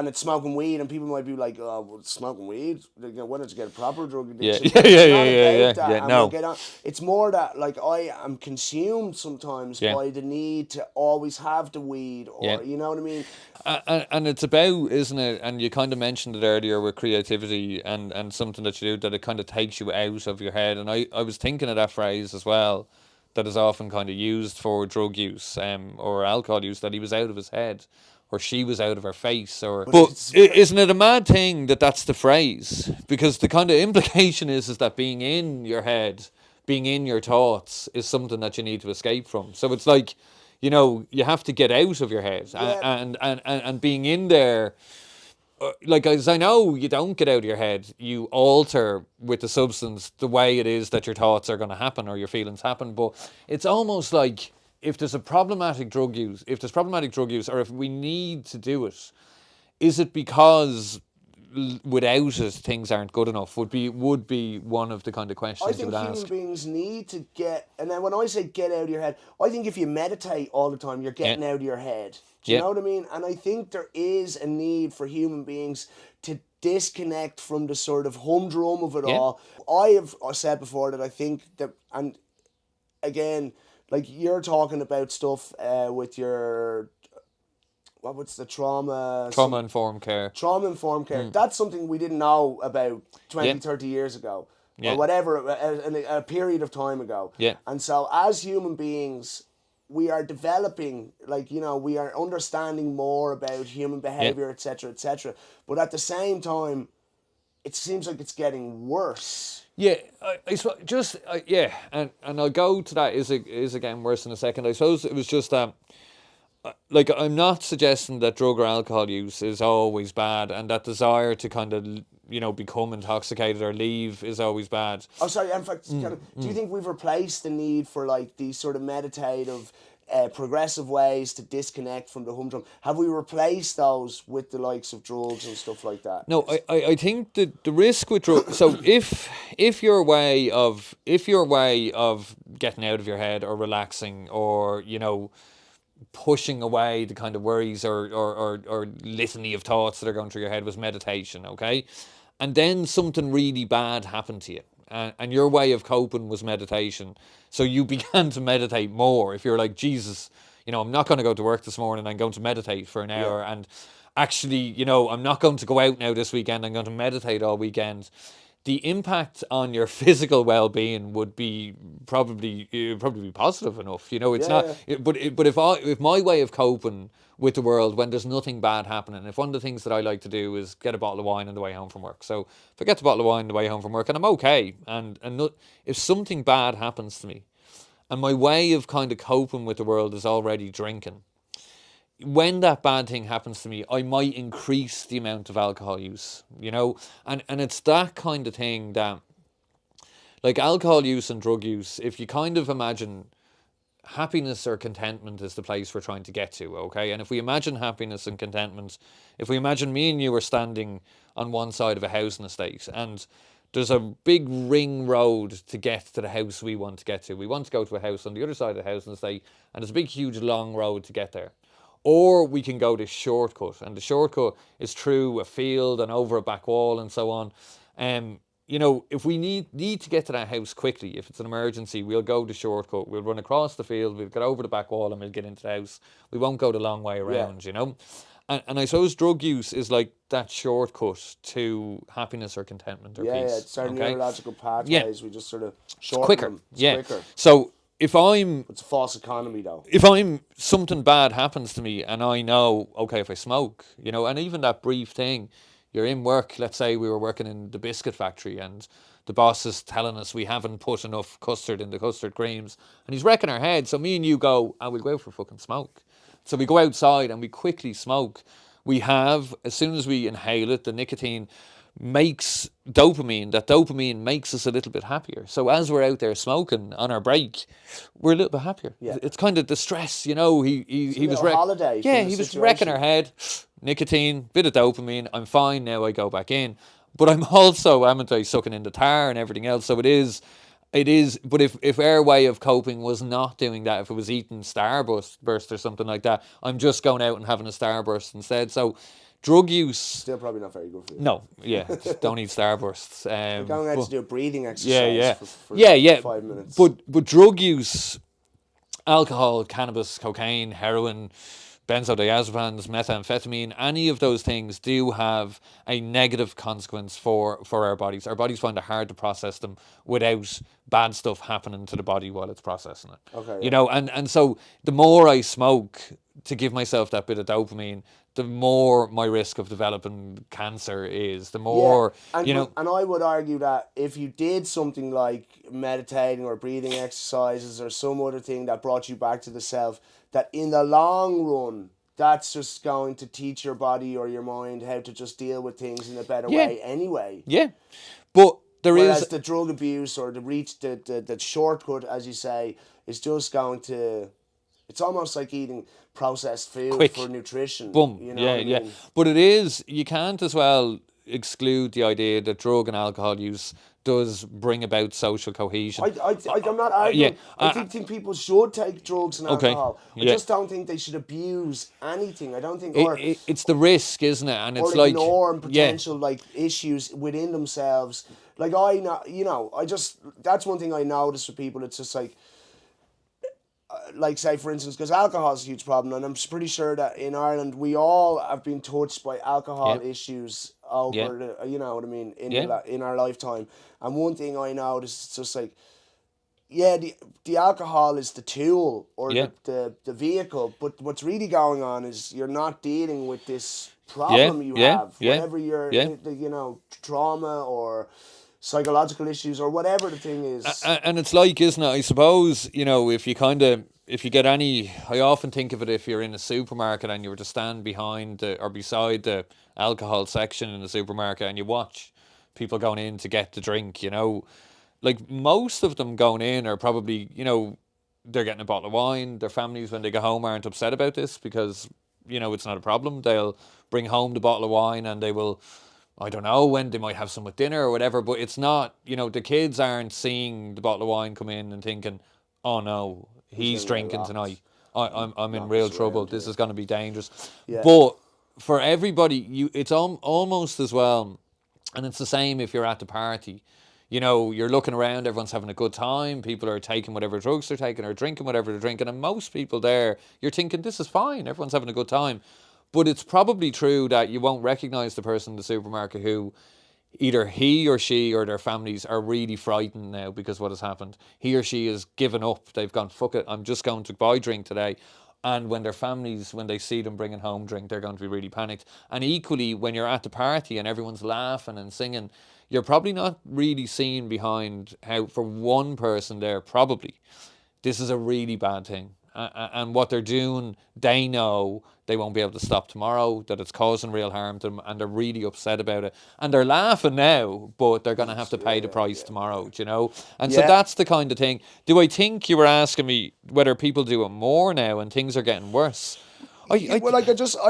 it's smoking weed, and people might be like, "Oh, well, smoking weed? Why don't you get a proper drug addiction?" No. It's more that, like, I am consumed sometimes by the need to always have the weed, or you know what I mean. And it's about, isn't it? And you kind of mentioned it earlier with creativity and something that you do, that it kind of takes you out of your head. And I was thinking of that phrase as well, that is often kind of used for drug use or alcohol use, that he was out of his head, or she was out of her face, but isn't it a mad thing that that's the phrase? Because the kind of implication is that being in your head, being in your thoughts, is something that you need to escape from. So it's like, you know, you have to get out of your head, and being in there, like, as I know, you don't get out of your head, you alter with the substance the way it is that your thoughts are going to happen or your feelings happen. But it's almost like, if there's problematic drug use, or if we need to do it, is it because, without it things aren't good enough would be one of the kind of questions I you think would human ask. beings need to get, and then when I say get out of your head, I think if you meditate all the time, you're getting out of your head. Do you Yeah. know what I mean? And I think there is a need for human beings to disconnect from the sort of humdrum of it Yeah. all. I have said before that I think that, and again, like you're talking about stuff with your, what's the trauma? Trauma-informed care. Trauma-informed care. That's something we didn't know about 20, Yeah. 30 years ago. Yeah. Or whatever, a period of time ago. Yeah. And so as human beings, we are developing, like, you know, we are understanding more about human behavior, etc., etc. But at the same time, it seems like it's getting worse. Yeah, I suppose just and I'll go to that is again worse in a second. I suppose it was just that. Like, I'm not suggesting that drug or alcohol use is always bad, and that desire to kind of, you know, become intoxicated or leave is always bad. Oh, sorry. In fact, do you think we've replaced the need for like these sort of meditative, progressive ways to disconnect from the humdrum? Have we replaced those with the likes of drugs and stuff like that? No, I think that the risk with drugs. So if your way of getting out of your head or relaxing or, you know, pushing away the kind of worries or litany of thoughts that are going through your head was meditation, okay? And then something really bad happened to you. And your way of coping was meditation. So you began to meditate more. If you're like, Jesus, you know, I'm not going to go to work this morning, I'm going to meditate for an hour. Yeah. And actually, you know, I'm not going to go out now this weekend, I'm going to meditate all weekend. The impact on your physical well-being would be probably be positive enough. You know, it's not. But if my way of coping with the world when there's nothing bad happening, if one of the things that I like to do is get a bottle of wine on the way home from work, so if I get the bottle of wine on the way home from work and I'm okay, and not, if something bad happens to me, and my way of kind of coping with the world is already drinking, when that bad thing happens to me, I might increase the amount of alcohol use, you know? And it's that kind of thing that, like alcohol use and drug use, if you kind of imagine happiness or contentment is the place we're trying to get to, okay? And if we imagine happiness and contentment, if we imagine me and you are standing on one side of a housing estate and there's a big ring road to get to the house we want to get to. We want to go to a house on the other side of the housing estate and there's a big, huge, long road to get there. Or we can go this shortcut, and the shortcut is through a field and over a back wall and so on. You know, if we need to get to that house quickly, if it's an emergency, we'll go the shortcut. We'll run across the field, we'll get over the back wall and we'll get into the house. We won't go the long way around, you know. And I suppose drug use is like that shortcut to happiness or contentment or peace. Yeah, it's our neurological pathways. Yeah. We just sort of shorten Quicker, them. It's yeah. quicker. So if I'm... It's a false economy, though. If something bad happens to me and I know, okay, if I smoke, you know, and even that brief thing, you're in work, let's say we were working in the biscuit factory and the boss is telling us we haven't put enough custard in the custard creams and he's wrecking our head. So me and you go, we'll go out for fucking smoke. So we go outside and we quickly smoke. We have, as soon as we inhale it, the nicotine makes dopamine. That dopamine makes us a little bit happier. So as we're out there smoking on our break, we're a little bit happier. Yeah. It's kind of the stress, you know. He was holiday. Yeah, from he the was situation. wrecking our head. Nicotine, bit of dopamine. I'm fine now. I go back in, but I'm also, haven't I, sucking in the tar and everything else. So it is. But if our way of coping was not doing that, if it was eating Starburst or something like that, I'm just going out and having a Starburst instead. So drug use... Still probably not very good for you. No, yeah, don't eat Starbursts. You're going out to do a breathing exercise for 5 minutes. But drug use, alcohol, cannabis, cocaine, heroin, benzodiazepines, methamphetamine, any of those things do have a negative consequence for our bodies. Our bodies find it hard to process them without bad stuff happening to the body while it's processing it. Okay. You know, and so the more I smoke to give myself that bit of dopamine, the more my risk of developing cancer is, the more, and, you know... And I would argue that if you did something like meditating or breathing exercises or some other thing that brought you back to the self, that in the long run, that's just going to teach your body or your mind how to just deal with things in a better way anyway. Yeah. But Whereas the drug abuse or the shortcut, as you say, is just going to... It's almost like eating processed food for nutrition. Boom. You know what I mean? But it is, you can't as well, exclude the idea that drug and alcohol use does bring about social cohesion. I'm not arguing. I think people should take drugs and Okay, alcohol. I yeah. just don't think they should abuse anything. I don't think, It's the risk, isn't it? And it's or like, ignore yeah, potential like issues within themselves. Like that's one thing I notice with people. It's just like say for instance, because alcohol is a huge problem, and I'm pretty sure that in Ireland we all have been touched by alcohol yeah, issues over yeah, the, you know what I mean, yeah, in our lifetime. And one thing I noticed is just like, yeah, the alcohol is the tool or yeah, the vehicle, but what's really going on is you're not dealing with this yeah, problem you yeah, have. yeah, Whatever your yeah. trauma or psychological issues or whatever the thing is. And it's like, isn't it? I suppose, if you get any, I often think of it, if you're in a supermarket and you were to stand behind or beside the alcohol section in the supermarket and you watch people going in to get the drink, like most of them going in are probably, they're getting a bottle of wine. Their families, when they go home, aren't upset about this because, it's not a problem. They'll bring home the bottle of wine and they will, I don't know when, they might have some with dinner or whatever, but it's not, the kids aren't seeing the bottle of wine come in and thinking, oh no, he's drinking tonight. I'm in real trouble. This is going to be dangerous. Yeah. But for everybody, it's almost as well, and it's the same if you're at the party. You're looking around, everyone's having a good time, people are taking whatever drugs they're taking or drinking whatever they're drinking, and most people there, you're thinking, this is fine, everyone's having a good time. But it's probably true that you won't recognise the person in the supermarket who either he or she or their families are really frightened now because what has happened. He or she has given up. They've gone, fuck it, I'm just going to buy drink today. And when their families, when they see them bringing home drink, they're going to be really panicked. And equally, when you're at the party and everyone's laughing and singing, you're probably not really seeing behind how, for one person there, probably, this is a really bad thing. And what they're doing, they know they won't be able to stop tomorrow, that it's causing real harm to them, and they're really upset about it. And they're laughing now, but they're going to have to pay the price tomorrow, And so that's the kind of thing. Do I think you were asking me whether people do it more now and things are getting worse? I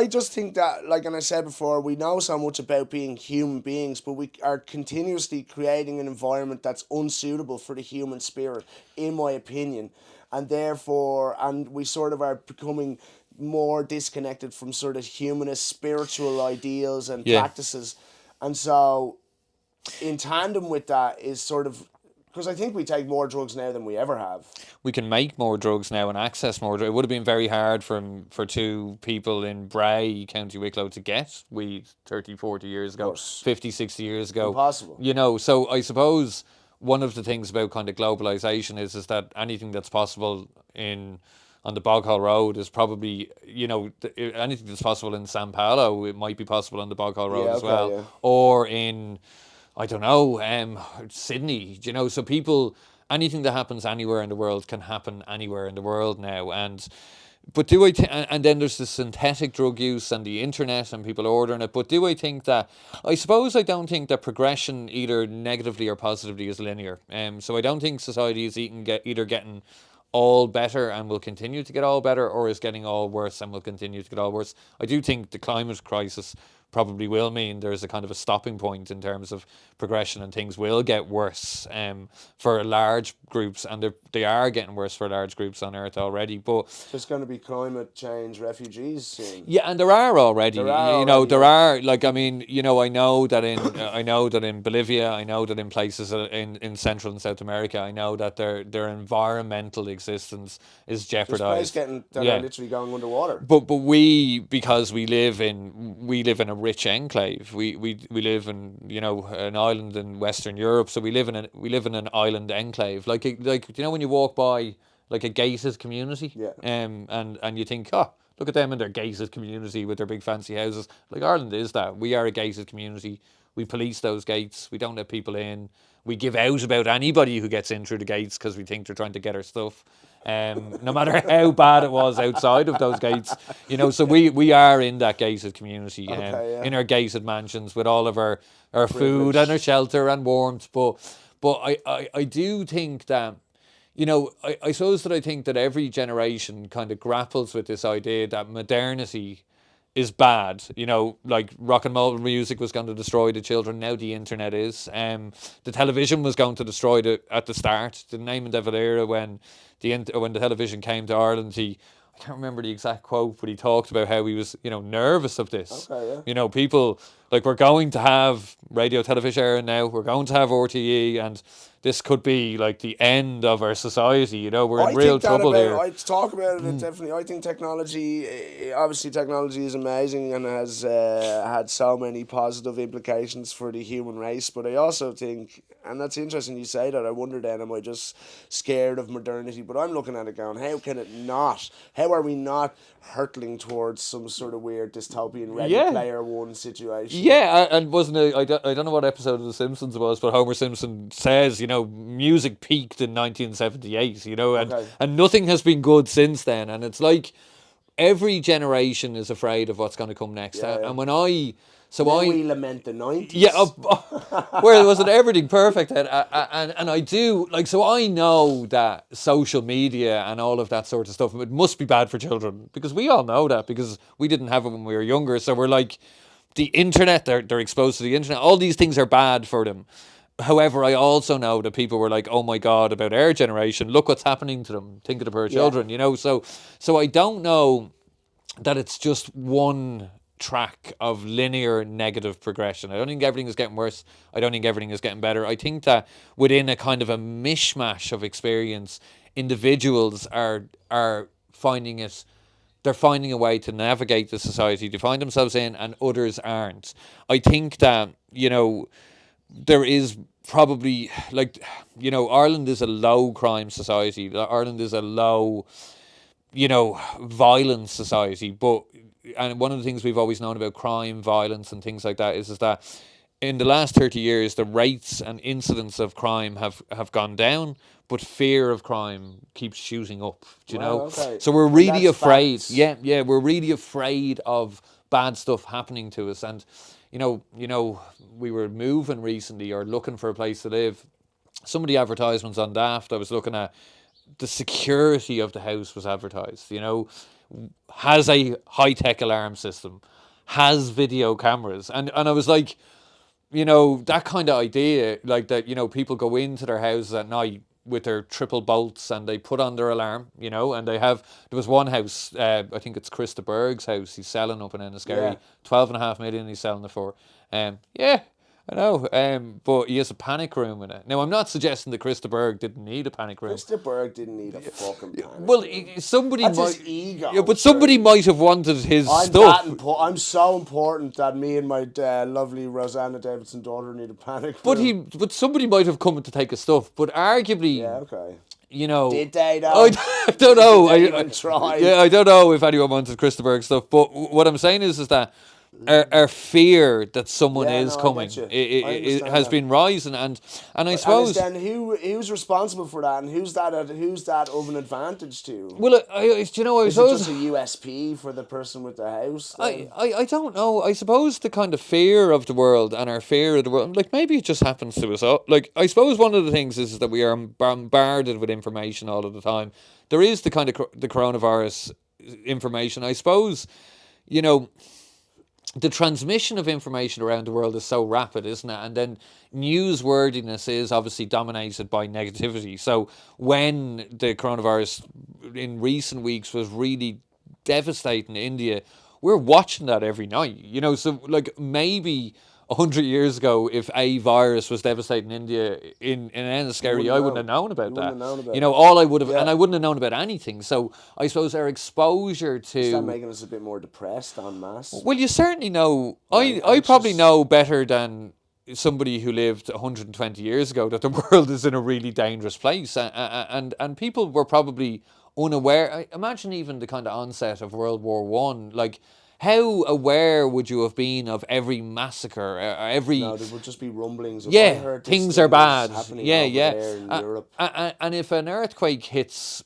just think that, like, and I said before, we know so much about being human beings, but we are continuously creating an environment that's unsuitable for the human spirit, in my opinion. And therefore, we sort of are becoming more disconnected from sort of humanist spiritual ideals and practices. And so, in tandem with that is sort of, because I think we take more drugs now than we ever have. We can make more drugs now and access more drugs. It would have been very hard for two people in Bray, County Wicklow, to get weed 30, 40 years ago, 50, 60 years ago. Impossible. So I suppose one of the things about kind of globalization is that anything that's possible on the Boghall Road is probably, anything that's possible in Sao Paulo, it might be possible on the Boghall Road as well. Yeah. Or in, I don't know, Sydney, so people, anything that happens anywhere in the world can happen anywhere in the world now. But and then there's the synthetic drug use and the internet and people ordering it. But do I think that, I don't think that progression either negatively or positively is linear. So I don't think society is either getting all better and will continue to get all better, or is getting all worse and will continue to get all worse. I do think the climate crisis probably will mean there's a kind of a stopping point in terms of progression, and things will get worse for large groups, and they are getting worse for large groups on Earth already. But there's going to be climate change refugees soon. Yeah, and there are already. There are, like, I mean, I know that in Bolivia, I know that in places in Central and South America, I know that their environmental existence is jeopardized. There's places are literally going underwater. But we, because we live in a rich enclave. We live in an island in Western Europe, so we live in an island enclave. Like when you walk by like a gated community, and you think, oh, look at them in their gated community with their big fancy houses. Like Ireland is that. We are a gated community. We police those gates. We don't let people in. We give out about anybody who gets in through the gates because we think they're trying to get our stuff. No matter how bad it was outside of those gates, so we are in that gated community, in our gated mansions with all of our food and our shelter and warmth. But I do think that, I suppose that I think that every generation kind of grapples with this idea that modernity is bad. You know, like rock and roll music was going to destroy the children. Now the internet is. The television was going to destroy at the start. The name and devil era when the television came to Ireland. I can't remember the exact quote, but he talked about how he was, nervous of this. Okay, yeah. People, like, we're going to have radio television era now, we're going to have RTE, and this could be, like, the end of our society, we're in real trouble here. I talk about it, definitely. I think obviously technology is amazing and has had so many positive implications for the human race, but I also think, and that's interesting you say that, I wonder then, am I just scared of modernity? But I'm looking at it going, how can it not? How are we not hurtling towards some sort of weird dystopian Ready Player One situation? Yeah, and wasn't it, I don't know what episode of The Simpsons it was, but Homer Simpson says, music peaked in 1978, and nothing has been good since then. And it's like every generation is afraid of what's going to come next. Yeah. And when we lament the 90s. Yeah, where wasn't everything perfect? And I do, like, so I know that social media and all of that sort of stuff, it must be bad for children, because we all know that, because we didn't have it when we were younger. So we're like, the internet, they're exposed to the internet. All these things are bad for them. However, I also know that people were like, oh my God, about our generation, look what's happening to them. Think of the poor children, So I don't know that it's just one track of linear negative progression. I don't think everything is getting worse. I don't think everything is getting better. I think that within a kind of a mishmash of experience, individuals are finding it. They're finding a way to navigate the society to find themselves in, and others aren't. I think that, there is probably, like, Ireland is a low crime society. Ireland is a low, violence society. And one of the things we've always known about crime, violence and things like that is that in the last 30 years, the rates and incidents of crime have gone down, but fear of crime keeps shooting up, do you know? Okay. So we're really afraid. Facts. Yeah, we're really afraid of bad stuff happening to us. And, we were moving recently or looking for a place to live. Some of the advertisements on Daft I was looking at, the security of the house was advertised, has a high-tech alarm system, has video cameras. And I was like, that kind of idea, like that, people go into their houses at night with their triple bolts and they put on their alarm, and there was one house, I think it's Krista Berg's house, he's selling up in Enniskerry, 12.5 million he's selling it for. Yeah, I know, but he has a panic room in it. Now, I'm not suggesting that Krista Berg didn't need a panic room. Krista Berg didn't need a fucking panic Well, room. somebody That's might... his ego. Yeah, but somebody might have wanted his I'm stuff. I'm so important that me and my lovely Rosanna Davidson daughter need a panic room. But somebody might have come to take his stuff. But arguably... Yeah, okay. Did they though? I don't know. Did they even try? Yeah, I don't know if anyone wanted Krista Berg stuff. But what I'm saying is that our fear that someone is coming it has been rising, and I suppose. And who's responsible for that, and who's that of an advantage to? Well, I is it just a USP for the person with the house? I don't know. I suppose the kind of fear of the world and our fear of the world, like maybe it just happens to us all. Like I suppose one of the things is that we are bombarded with information all of the time. There is the kind of the coronavirus information. I suppose, the transmission of information around the world is so rapid, isn't it? And then newsworthiness is obviously dominated by negativity. So when the coronavirus in recent weeks was really devastating India, we're watching that every night. So like maybe 100 years ago, if a virus was devastating India in Enniskerry, I wouldn't have known about that. All I would have, and I wouldn't have known about anything. So I suppose our exposure to... Is that making us a bit more depressed en masse? Well, you certainly know... I probably know better than somebody who lived 120 years ago that the world is in a really dangerous place. And people were probably unaware. Imagine even the kind of onset of World War One. Like, how aware would you have been of every massacre, every... No, there would just be rumblings of, things are bad. There in Europe. And if an earthquake hits,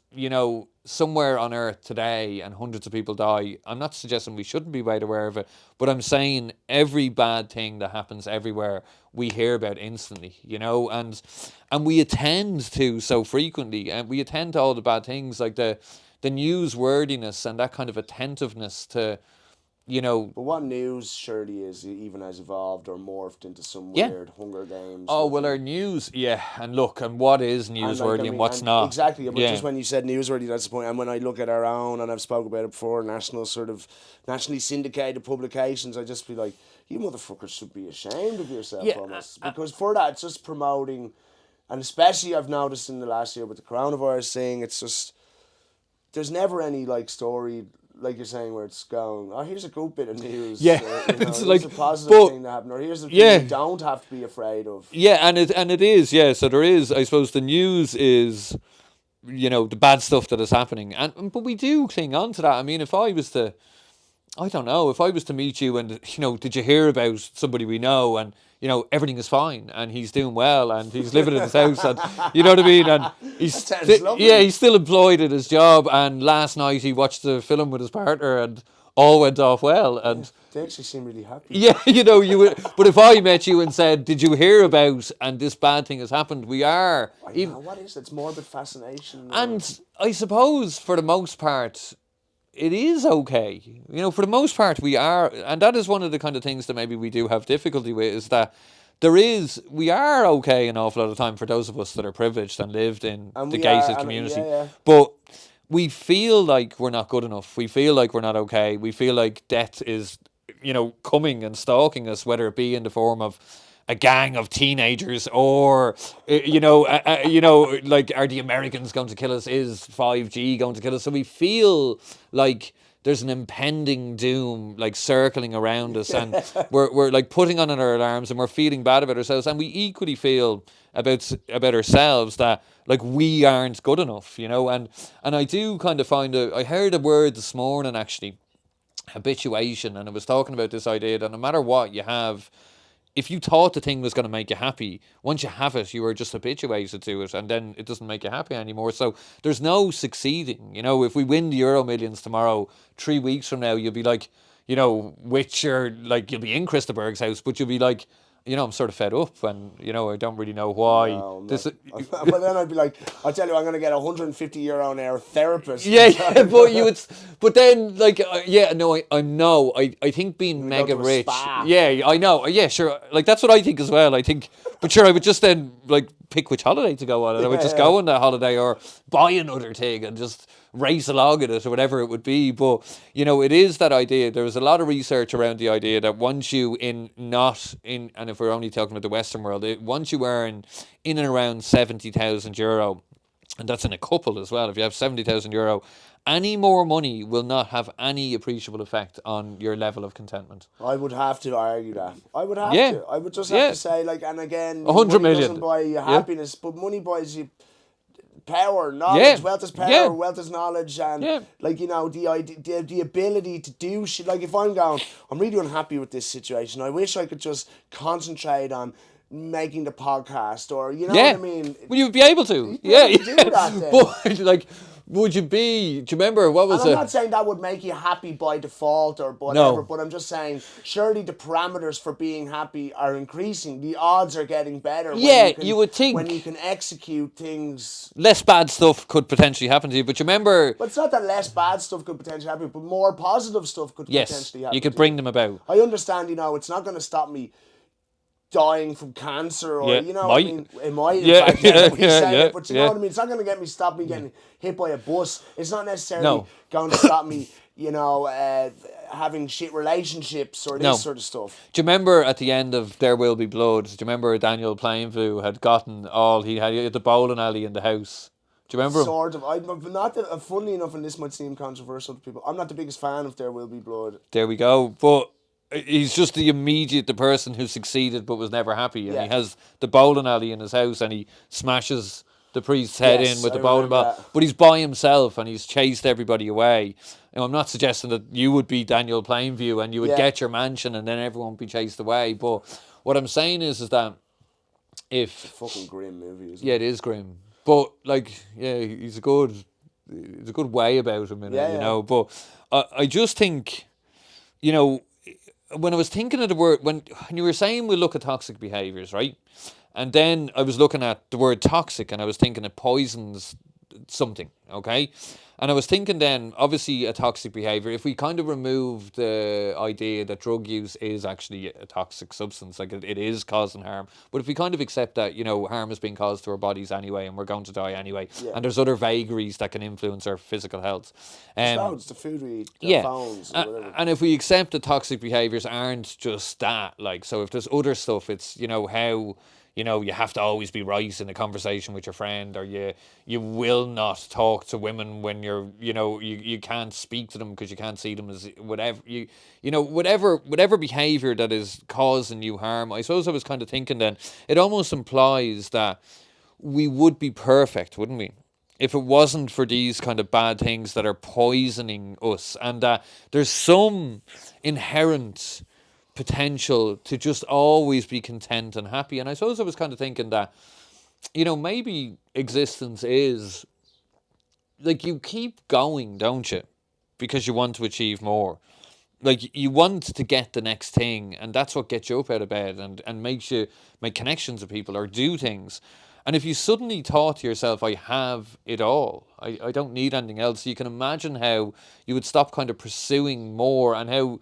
somewhere on Earth today and hundreds of people die, I'm not suggesting we shouldn't be made aware of it, but I'm saying every bad thing that happens everywhere, we hear about instantly, and we attend to so frequently, and we attend to all the bad things, like the newsworthiness and that kind of attentiveness to... you know, But what news surely is even has evolved or morphed into some Yeah. weird Hunger Games. oh, well, our news, yeah, and look, and what is And, newsworthy and what's not. Exactly, but Yeah. just when you said newsworthy, that's the point. And when I look at our own, and I've spoken about it before, nationally syndicated publications, I just be like, you motherfuckers should be ashamed of yourself Yeah, almost. Because for that, it's just promoting, and especially I've noticed in the last year with the coronavirus thing, it's just, there's never any like story, like you're saying, where it's going, oh, here's a good bit of news. Yeah, it's it's like like, a positive but- thing to happen, or here's a thing Yeah. you don't have to be afraid of. Yeah, and it is, yeah. So there is, I suppose, the news is, you know, the bad stuff that is happening, but we do cling on to that. I mean, if I was to, I don't know, if I was to meet you and, you know, did you hear about somebody we know and, you know, everything is fine and he's doing well and he's living in his house and, you know what I mean, and he's That sounds lovely. yeah, he's still employed at his job, and last night he watched a film with his partner and all went off well, and They actually seem really happy. yeah, you know, you would. But if I met you and said, "Did you hear about?" and this bad thing has happened, we are. I know, what is it? It's morbid fascination. And I suppose for the most part, it is okay. You know, for the most part, we are, and that is one of the kind of things that maybe we do have difficulty with, is that we are okay an awful lot of time for those of us that are privileged and lived in And the we gated are, and community. yeah. But we feel like we're not good enough. We feel like we're not okay. We feel like death is, you know, coming and stalking us, whether it be in the form of a gang of teenagers or, you know, like, are the Americans going to kill us? Is 5G going to kill us? So we feel like there's an impending doom, like, circling around us, and we're like putting on our alarms, and we're feeling bad about ourselves, and we equally feel about ourselves that, like, we aren't good enough, you know, and I do kind of find I heard a word this morning, actually, habituation, and I was talking about this idea that no matter what you have, if you thought the thing was going to make you happy, once you have it, you are just habituated to it, and then it doesn't make you happy anymore. So there's no succeeding. You know, if we win the Euro Millions tomorrow, 3 weeks from now, you'll be like, you know, like, you'll be in Christaberg's house, but you'll be like, you know, I'm sort of fed up, and, you know, I don't really know why. No, this. But then I'd be like, I'll tell you, I'm going to get €150 an hour therapist. Yeah, but then, like, I think being go mega to a rich. spa. Yeah, I know. Yeah, sure. Like, that's what I think as well. I think, but sure, I would just then, like, pick which holiday to go on, and I would just go on that holiday or buy another thing and just race along in it or whatever it would be. But, you know, it is that idea. There was a lot of research around the idea that once you and if we're only talking about the Western world, once you earn in and around €70,000, and that's in a couple as well, if you have €70,000, any more money will not have any appreciable effect on your level of contentment. I would have to argue that. I would have Yeah. to. I would just have to say, like, and again, 100 money million. doesn't buy you Yeah. happiness, but money buys you power, knowledge. Yeah. Wealth is power, Yeah. wealth is knowledge, and Yeah. like, you know, the ability to do shit. Like, if I'm going, I'm really unhappy with this situation, I wish I could just concentrate on making the podcast, or, you know what I mean? Well, you'd be able to. Yeah, able to do that then. But, like, would you be? Do you remember what was And I'm it? not saying that would make you happy by default or whatever, No. but I'm just saying, surely the parameters for being happy are increasing. The odds are getting better. Yeah, you would think. When you can execute things. Less bad stuff could potentially happen to you, but you remember? But it's not that less bad stuff could potentially happen, but more positive stuff could Yes, potentially happen. you could to bring them about. I understand, you know, it's not going to stop me dying from cancer, or, Yeah, you know, might. I mean, it might, in Yeah, fact, yeah, we yeah, say yeah, it, but you know yeah. what I mean? It's not going to stop me getting hit by a bus. It's not necessarily No. going to stop me, you know, having shit relationships or this No. sort of stuff. Do you remember at the end of There Will Be Blood? Do you remember Daniel Plainview had gotten he had the bowling alley in the house? Do you remember him? Sort of. I'm not that, funnily enough, and this might seem controversial to people, I'm not the biggest fan of There Will Be Blood. There we go. But he's just the person who succeeded but was never happy, and Yeah. he has the bowling alley in his house, and he smashes the priest's head Yes, in with I the bowling remember ball. that. But he's by himself, and he's chased everybody away. Now, I'm not suggesting that you would be Daniel Plainview and you would Yeah. get your mansion and then everyone would be chased away. But what I'm saying is that if Fucking grim movie, isn't yeah, it? it is grim. But, like, yeah, he's a good way about him in Yeah, it, you yeah. know. But I just think, you know, when I was thinking of the word, when you were saying we look at toxic behaviours, right? And then I was looking at the word toxic and I was thinking it poisons something, okay? And I was thinking then, obviously, a toxic behavior, if we kind of remove the idea that drug use is actually a toxic substance, like it is causing harm, but if we kind of accept that, you know, harm is being caused to our bodies anyway, and we're going to die anyway, and there's other vagaries that can influence our physical health. Loads, the food we eat, the phones, whatever. And if we accept that toxic behaviors aren't just that, like, so if there's other stuff, it's, you know, how, you know, you have to always be right in a conversation with your friend, or you will not talk to women when you're, you know, you can't speak to them because you can't see them as whatever, you know, whatever behavior that is causing you harm. I suppose I was kind of thinking then, it almost implies that we would be perfect, wouldn't we, if it wasn't for these kind of bad things that are poisoning us, and that there's some inherent potential to just always be content and happy. And I suppose I was kind of thinking that, you know, maybe existence is, like, you keep going, don't you? Because you want to achieve more. Like, you want to get the next thing, and that's what gets you up out of bed and makes you make connections with people or do things. And if you suddenly thought to yourself, I have it all, I don't need anything else, you can imagine how you would stop kind of pursuing more, and how,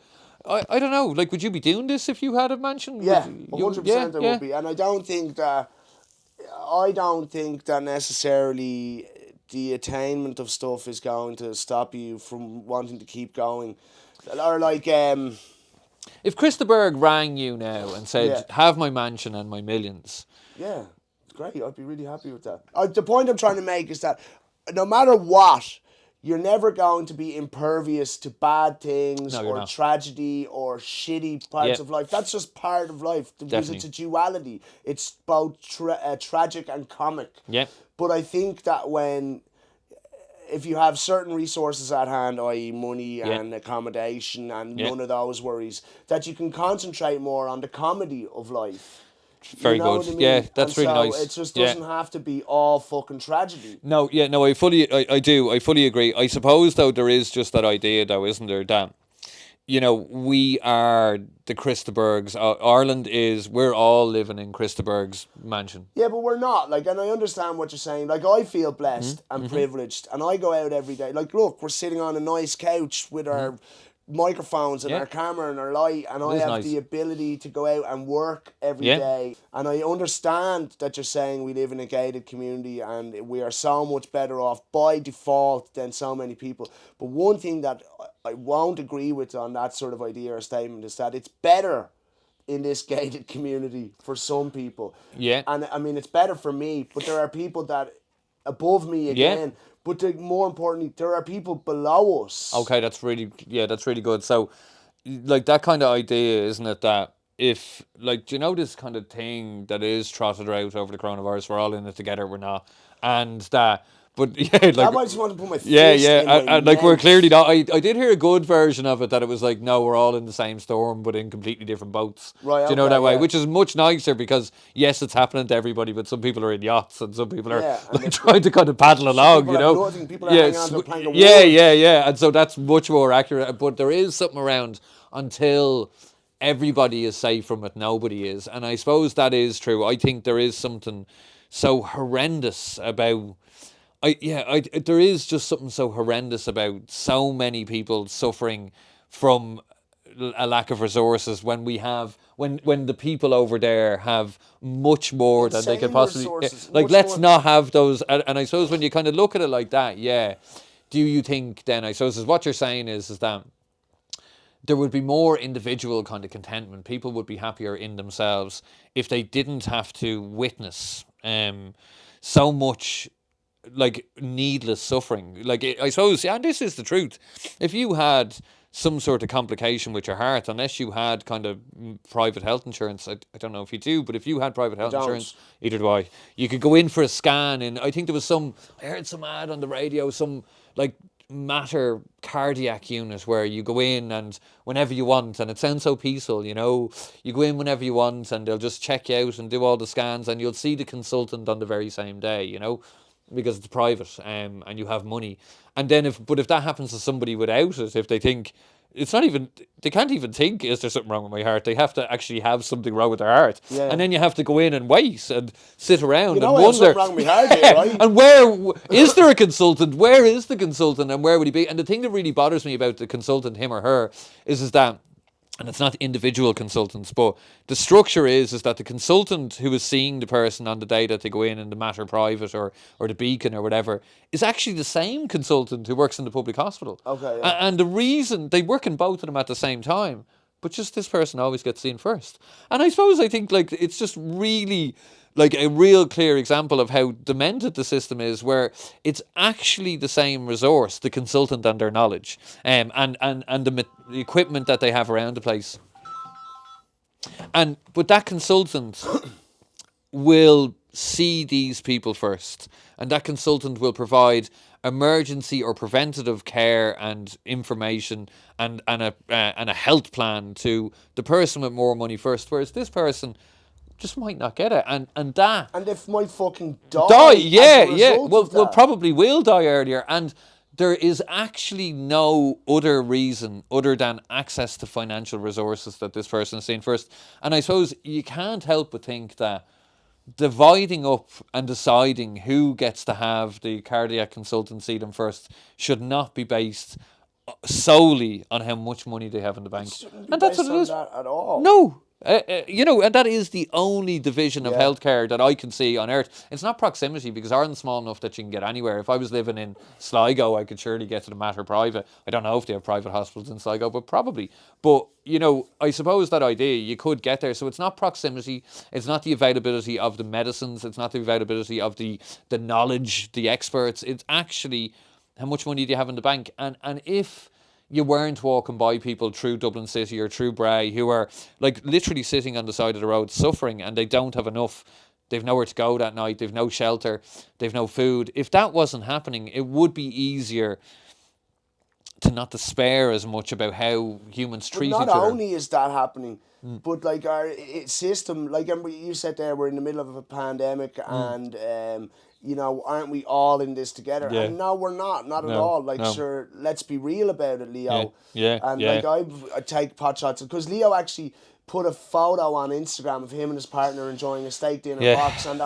I don't know, like, would you be doing this if you had a mansion? Yeah, 100% I would be. And I don't think that necessarily the attainment of stuff is going to stop you from wanting to keep going. Or like, if Chris de Burgh rang you now and said, have my mansion and my millions. Yeah, it's great. I'd be really happy with that. The point I'm trying to make is that no matter what, you're never going to be impervious to bad things or tragedy or shitty parts of life. That's just part of life. Because it's a duality. It's both tragic and comic. Yeah. But I think that if you have certain resources at hand, i.e. money and accommodation and none of those worries, that you can concentrate more on the comedy of life. Very good. I mean? Yeah, that's really nice. It just doesn't have to be all fucking tragedy. No, I fully agree. I suppose, though, there is just that idea, though, isn't there, that, you know, we are the Chris de Burghs. Ireland is, we're all living in Chris de Burgh's mansion. Yeah, but we're not. Like, and I understand what you're saying. Like, I feel blessed and privileged, and I go out every day. Like, look, we're sitting on a nice couch with our microphones and our camera and our light, and I have the ability to go out and work every day. And I understand that you're saying we live in a gated community and we are so much better off by default than so many people. But one thing that I won't agree with on that sort of idea or statement is that it's better in this gated community for some people. Yeah. And I mean, it's better for me, but there are people that above me again. But more importantly, there are people below us. Okay, that's really good. So, like, that kind of idea, isn't it, that if, like, do you know this kind of thing that is trotted out over the coronavirus, we're all in it together, we're not, and that, but like, I just want to put my fist in my and like, we're clearly not. I did hear a good version of it, that it was like, no, we're all in the same storm, but in completely different boats. Right, do you know that way? Which is much nicer, because yes, it's happening to everybody, but some people are in yachts and some people are like trying to kind of paddle along. You know, people are hanging on to a plank of wood. And so that's much more accurate. But there is something around until everybody is safe from it, nobody is, and I suppose that is true. I think there is something so horrendous about. There is just something so horrendous about so many people suffering from a lack of resources when we have, when the people over there have much more than they could possibly, like, let's not have those. And I suppose when you kind of look at it like that, do you think then, I suppose, is what you're saying is that there would be more individual kind of contentment, people would be happier in themselves if they didn't have to witness so much, like, needless suffering. Like, I suppose, and this is the truth, if you had some sort of complication with your heart, unless you had kind of private health insurance, I don't know if you do, but if you had private health insurance, either do I, you could go in for a scan, and I think there was I heard some ad on the radio, some, like, Matter cardiac unit where you go in and whenever you want, and it sounds so peaceful, you know, you go in whenever you want and they'll just check you out and do all the scans, and you'll see the consultant on the very same day, you know, because it's private, and you have money. And then if that happens to somebody without it, if they think it's not even, they can't even think, is there something wrong with my heart? They have to actually have something wrong with their heart. Yeah. And then you have to go in and wait and sit around and I have wonder. something wrong with my heart here, right? And where is there a consultant? Where is the consultant and where would he be? And the thing that really bothers me about the consultant, him or her, is that, and it's not individual consultants, but the structure is that the consultant who is seeing the person on the day that they go in the Matter Private or the Beacon or whatever is actually the same consultant who works in the public hospital. Okay. Yeah. And the reason they work in both of them at the same time, but just this person always gets seen first. And I think like it's just really like a real clear example of how demented the system is, where it's actually the same resource, the consultant and their knowledge, and the equipment that they have around the place. But that consultant will see these people first, and that consultant will provide emergency or preventative care and information and a health plan to the person with more money first, whereas this person just might not get it, and they might fucking die. Well, probably will die earlier, and there is actually no other reason other than access to financial resources that this person is seeing first. And I suppose you can't help but think that dividing up and deciding who gets to have the cardiac consultant see them first should not be based solely on how much money they have in the bank. And that's what it is. That at all. No. And that is the only division of healthcare that I can see on earth. It's not proximity, because Ireland's small enough that you can get anywhere. If I was living in Sligo, I could surely get to the Matter Private. I don't know if they have private hospitals in Sligo, but probably. But, I suppose that idea, you could get there. So it's not proximity. It's not the availability of the medicines. It's not the availability of the knowledge, the experts. It's actually how much money do you have in the bank. And if you weren't walking by people through Dublin City or through Bray who are like literally sitting on the side of the road suffering, and they don't have enough, they've nowhere to go that night, they've no shelter, they've no food. If that wasn't happening, it would be easier to not despair as much about how humans treat each other. Not only is that happening, but like our system, like you said there, we're in the middle of a pandemic, and aren't we all in this together? Yeah. And no, we're not at all. Like, sure, let's be real about it, Leo. Like I take pot shots because Leo actually put a photo on Instagram of him and his partner enjoying a steak dinner box, and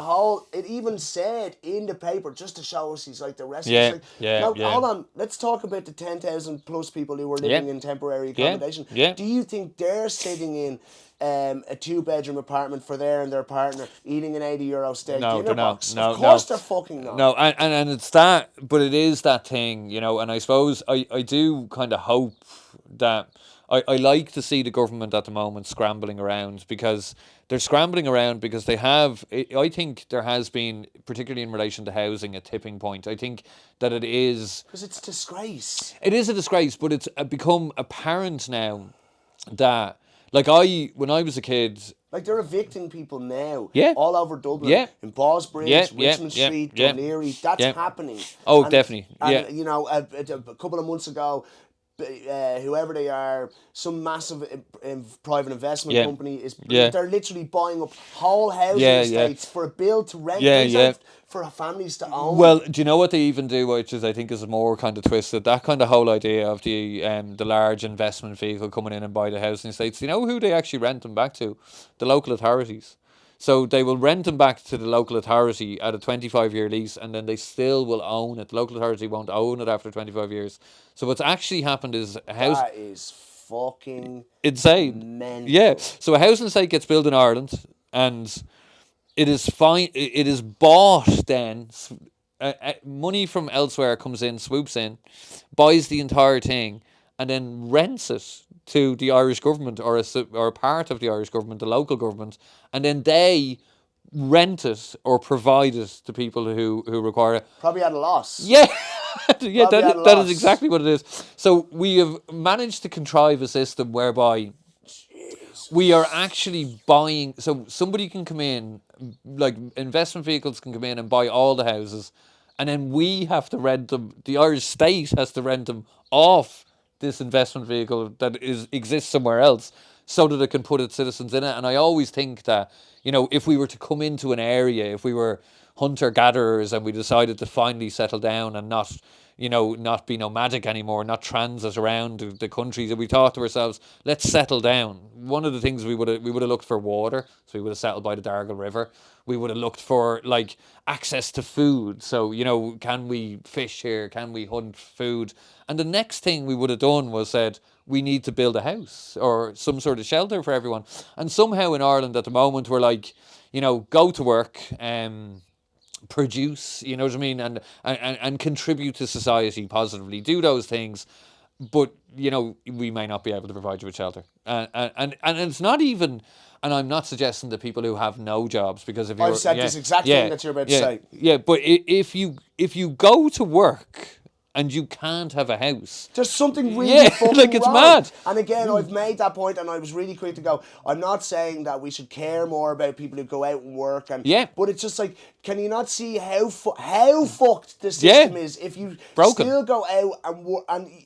it even said in the paper, just to show us he's like the rest of us. Hold on, let's talk about the 10,000 plus people who were living in temporary accommodation. Do you think they're sitting in a 2-bedroom apartment for their partner eating an €80 steak dinner box? Of course they're fucking not. No, and it's that, but it is that thing, and I suppose I do kind of hope that I like to see the government at the moment scrambling around, because they're scrambling around because they have, I think there has been, particularly in relation to housing, a tipping point. I think that it is... Because it's a disgrace. It is a disgrace, but it's become apparent now that, like when I was a kid... Like, they're evicting people now. Yeah. All over Dublin. In Ballsbridge, Richmond Street, Dunleary. That's happening. Oh, definitely. And, a couple of months ago, whoever they are, some massive private investment company they're literally buying up whole housing estates for a bill to rent for families to own. Well, do you know what they even do, which is, I think, is more kind of twisted? That kind of whole idea of the large investment vehicle coming in and buy the housing estates. Do you know who they actually rent them back to? The local authorities. So they will rent them back to the local authority at a 25-year lease, and then they still will own it. The local authority won't own it after 25 years. So what's actually happened is a house... That is fucking insane. Mental. Yeah. So a housing estate gets built in Ireland, and it is fine. It is bought then. Money from elsewhere comes in, swoops in, buys the entire thing, and then rents it to the Irish government or a part of the Irish government, the local government, and then they rent it or provide it to people who require it. Probably at a loss. Yeah. That is exactly what it is. So we have managed to contrive a system whereby we are actually buying, so somebody can come in, like investment vehicles can come in and buy all the houses, and then we have to rent them, the Irish state has to rent them off this investment vehicle that exists somewhere else, so that it can put its citizens in it. And I always think that, if we were to come into an area, if we were hunter-gatherers, and we decided to finally settle down and not, not be nomadic anymore, not transit around the countries. And we thought to ourselves, let's settle down. One of the things we would have looked for water, so we would have settled by the Dargle River. We would have looked for like access to food. So, can we fish here? Can we hunt food? And the next thing we would have done was said, we need to build a house or some sort of shelter for everyone. And somehow in Ireland at the moment, we're like, go to work, produce, you know what I mean, and contribute to society positively, do those things, but we may not be able to provide you with shelter, and it's not even, and I'm not suggesting that people who have no jobs, because if you're, I've said this exact thing that you're about to say. But if you go to work and you can't have a house, there's something really fucking like it's wrong. mad. And again, I've made that point, and I was really quick to go, I'm not saying that we should care more about people who go out and work, but it's just like, can you not see how fucked the system is if you still go out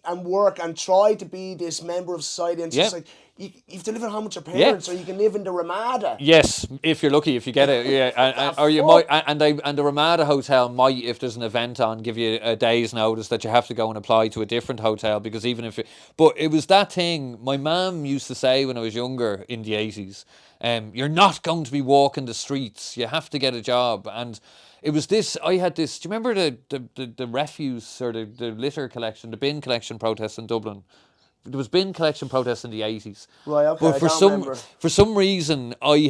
and work and try to be this member of society, and it's just like, you have to live at home with your parents, or you can live in the Ramada. Yes, if you're lucky, if you get it, or you might, and the Ramada hotel might, if there's an event on, give you a day's notice that you have to go and apply to a different hotel, because even if but it was that thing my mum used to say when I was younger in the 80s, you're not going to be walking the streets, you have to get a job. And it was this, I had this, do you remember the refuse or the litter collection, the bin collection protest in Dublin? There was bin collection protests in the 80s. Right, okay, but for some reason, I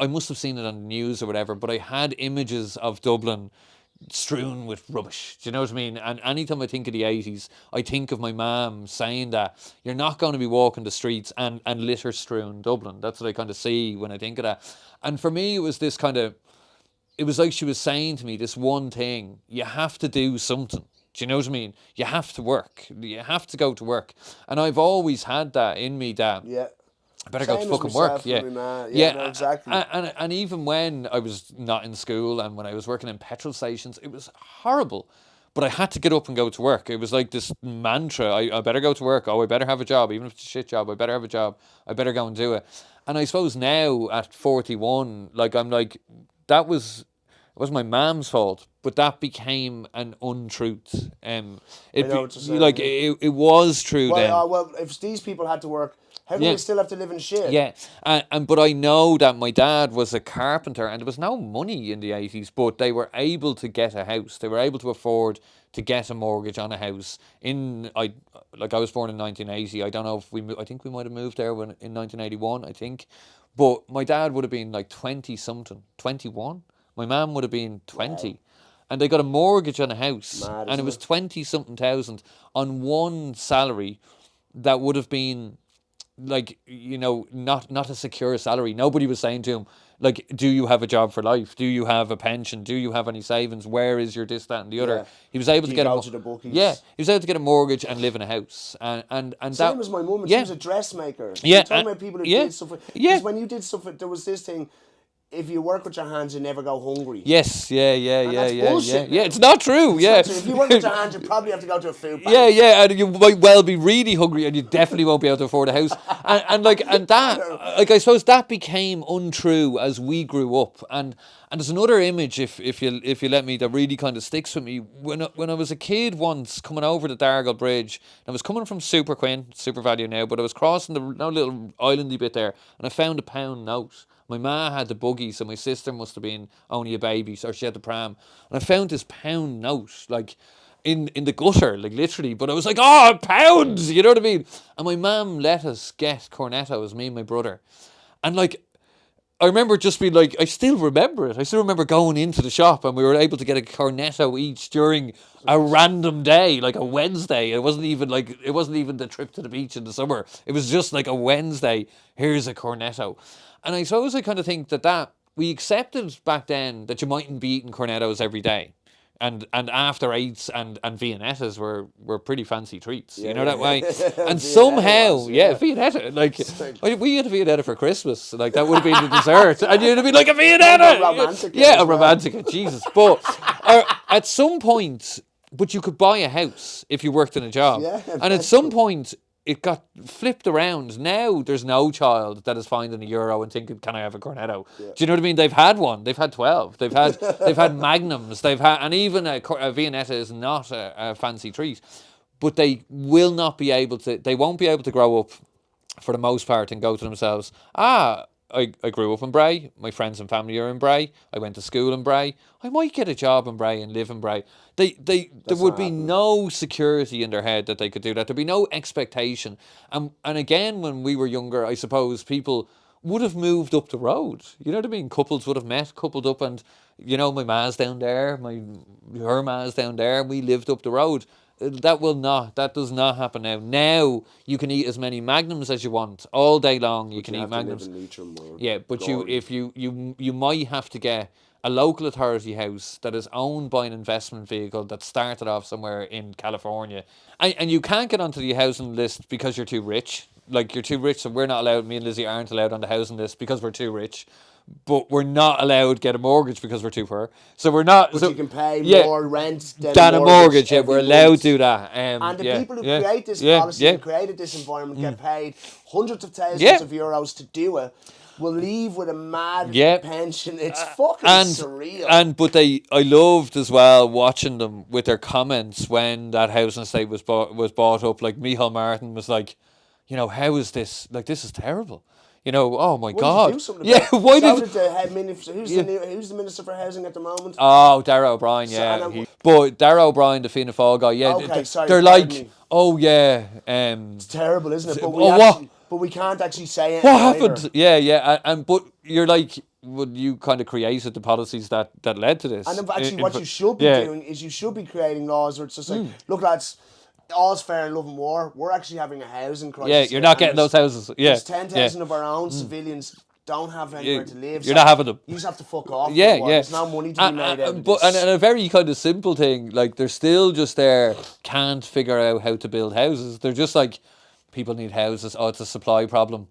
must have seen it on the news or whatever, but I had images of Dublin strewn with rubbish. Do you know what I mean? And anytime I think of the 80s, I think of my mum saying that you're not going to be walking the streets and litter strewn Dublin. That's what I kind of see when I think of that. And for me, it was this kind of, it was like she was saying to me this one thing, you have to do something. Do you know what I mean? You have to work. You have to go to work. And I've always had that in me, that I better go to fucking work. No, exactly. And even when I was not in school and when I was working in petrol stations, it was horrible. But I had to get up and go to work. It was like this mantra, I better go to work. Oh, I better have a job. Even if it's a shit job, I better have a job. I better go and do it. And I suppose now at 41, like I'm like, it was my mum's fault, but that became an untruth. It was true then. Well, if these people had to work, how do they still have to live in shit? Yeah, but I know that my dad was a carpenter, and there was no money in the 80s, but they were able to get a house. They were able to afford to get a mortgage on a house. I was born in 1980. I don't know if I think we might have moved there in 1981, I think. But my dad would have been like 20-something, 21. My mum would have been 20. Wow. And they got a mortgage on a house. Mad, and it was 20-something thousand on one salary that would have been like, not a secure salary. Nobody was saying to him, like, do you have a job for life? Do you have a pension? Do you have any savings? Where is your this, that and the other? He was able to get he was able to get a mortgage and live in a house. And same as my mum, she was a dressmaker. Yeah. You're talking about people who did stuff. Because when you did stuff, there was this thing, if you work with your hands, you never go hungry. Yes, yeah. Bullshit, yeah, it's not true. Not true. If you work with your hands, you probably have to go to a food bank. Yeah, and you might well be really hungry, and you definitely won't be able to afford a house. And I suppose that became untrue as we grew up. And there's another image, if you let me, that really kind of sticks with me. When I was a kid once, coming over the Dargle Bridge, I was coming from Super Value now, but I was crossing the little islandy bit there, and I found a £1 note. My ma had the buggy, so my sister must have been only a baby, so she had the pram. And I found this £1 note, like, in the gutter, like, literally. But I was like, £1! You know what I mean? And my mum let us get cornettos, me and my brother. And, like, I remember just being like, I still remember it. I still remember going into the shop and we were able to get a cornetto each during a random day, like a Wednesday. It wasn't even the trip to the beach in the summer. It was just like a Wednesday. Here's a cornetto. And I suppose I kind of think that we accepted back then that you mightn't be eating cornettos every day. And after eights and Viennettas were pretty fancy treats, that way. And somehow, Viennetta, like, we had a Viennetta for Christmas, like that would have been the dessert, and you'd have been like a Viennetta, a romantica, Jesus. But at some point, but you could buy a house if you worked in a job, and at some point, it got flipped around. Now there's no child that is finding €1 and thinking, "Can I have a cornetto?" Yeah. Do you know what I mean? They've had one. They've had 12. They've had magnums. They've had, and even a Viennetta is not a fancy treat, but they will not be able to. They won't be able to grow up, for the most part, and go to themselves, I grew up in Bray. My friends and family are in Bray. I went to school in Bray. I might get a job in Bray and live in Bray. There would be no security in their head that they could do that. There'd be no expectation. And again, when we were younger, I suppose people would have moved up the road. You know what I mean? Couples would have met, coupled up, and my ma's down there, her ma's down there, and we lived up the road. That does not happen now. Now you can eat as many magnums as you want all day long. You can eat magnums. Yeah, but you might have to get a local authority house that is owned by an investment vehicle that started off somewhere in California, and you can't get onto the housing list because you're too rich. Like, you're too rich, so we're not allowed. Me and Lizzie aren't allowed on the housing list because we're too rich. But we're not allowed to get a mortgage because we're too poor. So we're not. But so, you can pay more rent than a mortgage. Yeah, we're allowed to do that. And the people who create this policy and created this environment get paid hundreds of thousands of euros to do it. Will leave with a mad pension. It's fucking surreal. But I loved as well watching them with their comments when that housing estate was bought up. Like, Micheál Martin was like, how is this? Like, this is terrible. Oh my God. Why did the head minister? Who's the Minister for Housing at the moment? Oh, Darragh O'Brien. But Darragh O'Brien, the Fianna Fáil guy. Yeah, okay, they're like, me. Oh yeah. It's terrible, isn't it? But we can't actually say it. What happened? Yeah. But you're like, well, you kind of created the policies that led to this. And actually, what you should be doing is you should be creating laws where it's just like, look, lads, all's fair in love and war. We're actually having a housing crisis. Yeah, you're not getting those houses. Yeah, there's 10,000 of our own civilians don't have anywhere to live. You're not having them. You just have to fuck off. Yeah. There's no money to be made out of this. And a very kind of simple thing, like, they're still just there, can't figure out how to build houses. They're just like, people need houses. Oh, it's a supply problem.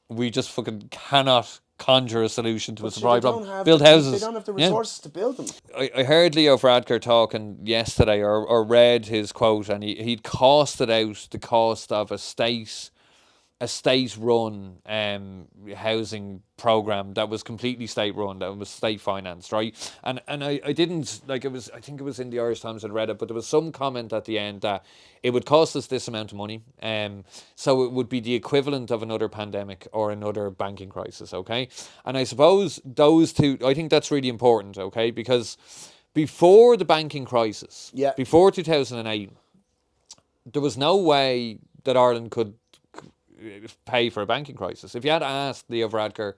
We just fucking cannot conjure a solution to a supply problem. Build houses. They don't have the resources to build them. I heard Leo Varadkar talking yesterday, or read his quote, and he'd costed out the cost of a state-run housing program that was completely state-run, that was state-financed, right? And I didn't, like, I think it was in the Irish Times I'd read it, but there was some comment at the end that it would cost us this amount of money, so it would be the equivalent of another pandemic or another banking crisis, okay? And I suppose those two, I think that's really important, okay? Because before the banking crisis, before 2008, there was no way that Ireland could pay for a banking crisis. If you had asked Leo Varadkar,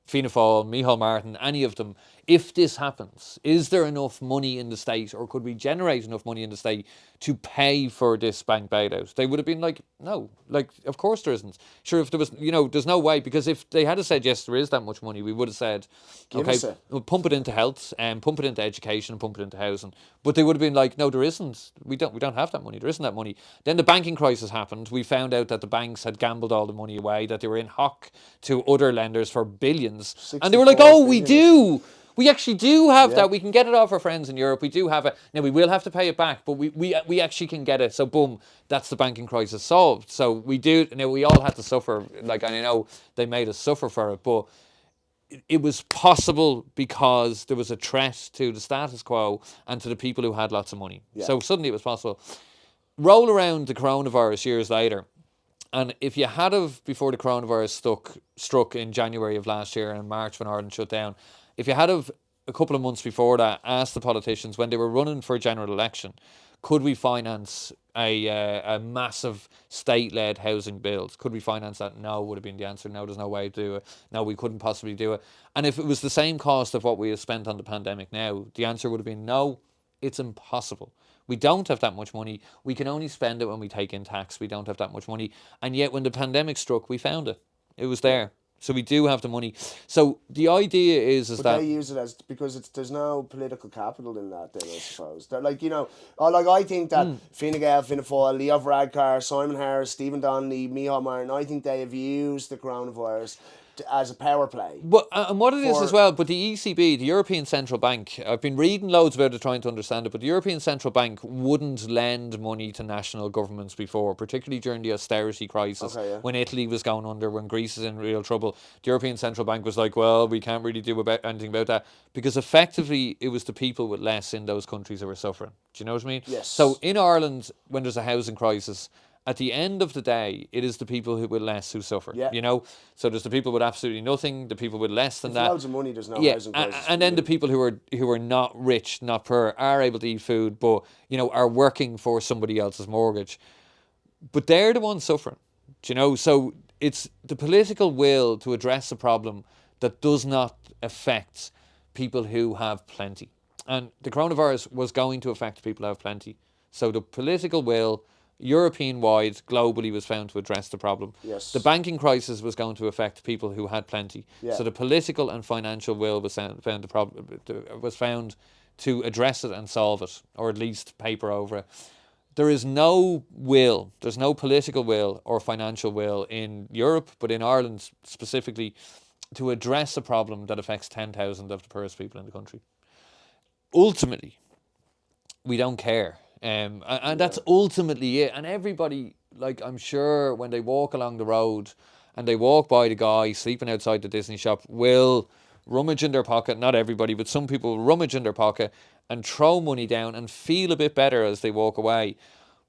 Fianna Fáil, Micheál Martin, any of them, if this happens, is there enough money in the state, or could we generate enough money in the state to pay for this bank bailout? They would have been like, no, like, of course there isn't. Sure, if there was, there's no way, because if they had said, yes, there is that much money, we would have said, we'll pump it into health, and pump it into education, and pump it into housing. But they would have been like, no, there isn't. We don't have that money. There isn't that money. Then the banking crisis happened. We found out that the banks had gambled all the money away, that they were in hock to other lenders for billions. And they were like, oh, we do. We actually do have that. We can get it off our friends in Europe. We do have it. Now, we will have to pay it back, but we actually can get it. So, boom, that's the banking crisis solved. So, we do. Now, we all had to suffer. Like, I know they made us suffer for it, but it was possible because there was a threat to the status quo and to the people who had lots of money. Yeah. So, suddenly it was possible. Roll around the coronavirus years later, and if you had of, before the coronavirus struck in January of last year and in March when Ireland shut down, if you had of a couple of months before that asked the politicians when they were running for a general election, could we finance a massive state-led housing build? Could we finance that? No, would have been the answer. No, there's no way to do it. No, we couldn't possibly do it. And if it was the same cost of what we have spent on the pandemic now, the answer would have been no, it's impossible. We don't have that much money. We can only spend it when we take in tax. We don't have that much money. And yet when the pandemic struck, we found it. It was there. So we do have the money. So the idea is but that they use it as, because there's no political capital in that. Then I suppose they're like, I think that Fine Gael, Fianna Fáil, Leo Varadkar, Simon Harris, Stephen Donnelly, Micheál Martin, I think they have used the coronavirus as a power play. But, and what it is as well, but the ECB, the European Central Bank, I've been reading loads about it trying to understand it, but the European Central Bank wouldn't lend money to national governments before, particularly during the austerity crisis, when Italy was going under, when Greece is in real trouble. The European Central Bank was like, well, we can't really do anything about that, because effectively it was the people with less in those countries who were suffering. Do you know what I mean? Yes. So in Ireland, when there's a housing crisis, at the end of the day, it is the people who with less who suffer. Yeah. You know, so there's the people with absolutely nothing, the people with less than that. Loads of money, there's no housing crisis. And then the people who are not rich, not poor, are able to eat food, but you know are working for somebody else's mortgage. But they're the ones suffering. Do you know? So it's the political will to address a problem that does not affect people who have plenty. And the coronavirus was going to affect people who have plenty. So the political will, European-wide, globally, was found to address the problem. Yes. The banking crisis was going to affect people who had plenty. Yeah. So the political and financial will was found to address it and solve it, or at least paper over it. There is no will, there's no political will or financial will in Europe, but in Ireland specifically, to address a problem that affects 10,000 of the poorest people in the country. Ultimately, we don't care. And that's ultimately it. And everybody, like, I'm sure when they walk along the road and they walk by the guy sleeping outside the Disney shop, will rummage in their pocket, not everybody, but some people will rummage in their pocket and throw money down and feel a bit better as they walk away.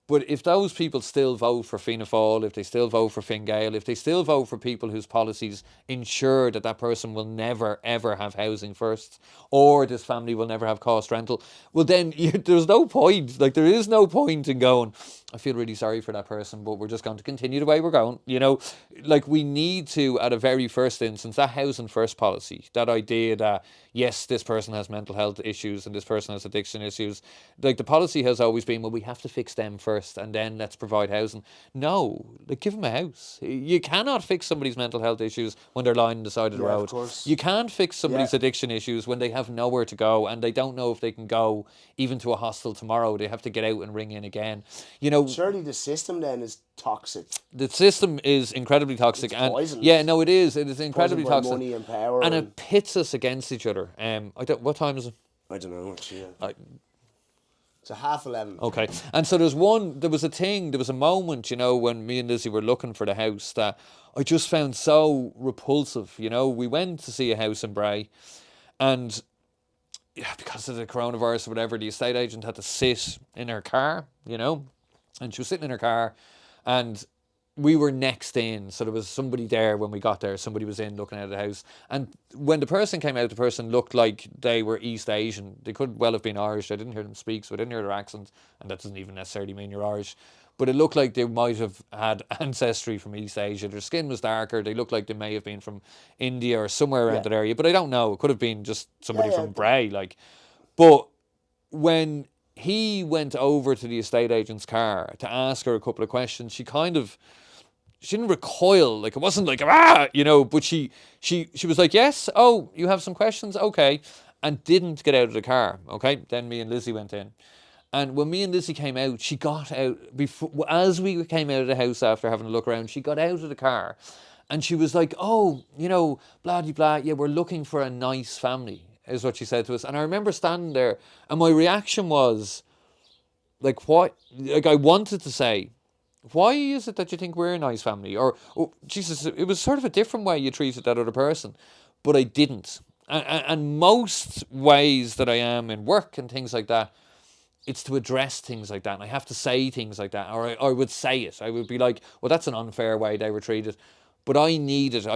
But if those people still vote for Fianna Fáil, if they still vote for Fine Gael, if they still vote for people whose policies ensure that that person will never, ever have housing first, or this family will never have cost rental, well then there's no point. Like, there is no point in going, I feel really sorry for that person, but we're just going to continue the way we're going. You know, like, we need to, at a very first instance, that housing first policy, that idea that, yes, this person has mental health issues and this person has addiction issues, like, the policy has always been, well, we have to fix them first and then let's provide housing. No, like, give them a house. You cannot fix somebody's mental health issues when they're lying on the side of the road. Of course. You can't fix somebody's addiction issues when they have nowhere to go and they don't know if they can go even to a hostel tomorrow. They have to get out and ring in again. You know, surely the system then is toxic. The system is incredibly toxic. It's poisonous. Yeah, no, it is. It is incredibly toxic. Money and power. And it pits us against each other. What time is it? I don't know. It's a 11:30. Okay. And so there was a moment, you know, when me and Lizzie were looking for the house that I just found so repulsive. You know, we went to see a house in Bray, and because of the coronavirus or whatever, the estate agent had to sit in her car, you know, and she was sitting in her car, and we were next in, so there was somebody there when we got there. Somebody was in looking at the house, and when the person came out, the person looked like they were East Asian. They could well have been Irish. I didn't hear them speak, so I didn't hear their accent, and that doesn't even necessarily mean you're Irish. But it looked like they might have had ancestry from East Asia. Their skin was darker. They looked like they may have been from India or somewhere around that area, but I don't know. It could have been just somebody from Bray, like. But when he went over to the estate agent's car to ask her a couple of questions, she didn't recoil, like, it wasn't like, you know, but she was like, yes, oh, you have some questions, okay, and didn't get out of the car, okay? Then me and Lizzie went in. And when me and Lizzie came out, she got out, as we came out of the house after having a look around, she got out of the car and she was like, oh, you know, blah, blah, blah, yeah, we're looking for a nice family, is what she said to us. And I remember standing there and my reaction was, like, what? Like, I wanted to say, why is it that you think we're a nice family? Or, oh, Jesus, it was sort of a different way you treated that other person. But I didn't. And most ways that I am in work and things like that, it's to address things like that. And I have to say things like that. Or I would say it. I would be like, well, that's an unfair way they were treated. But I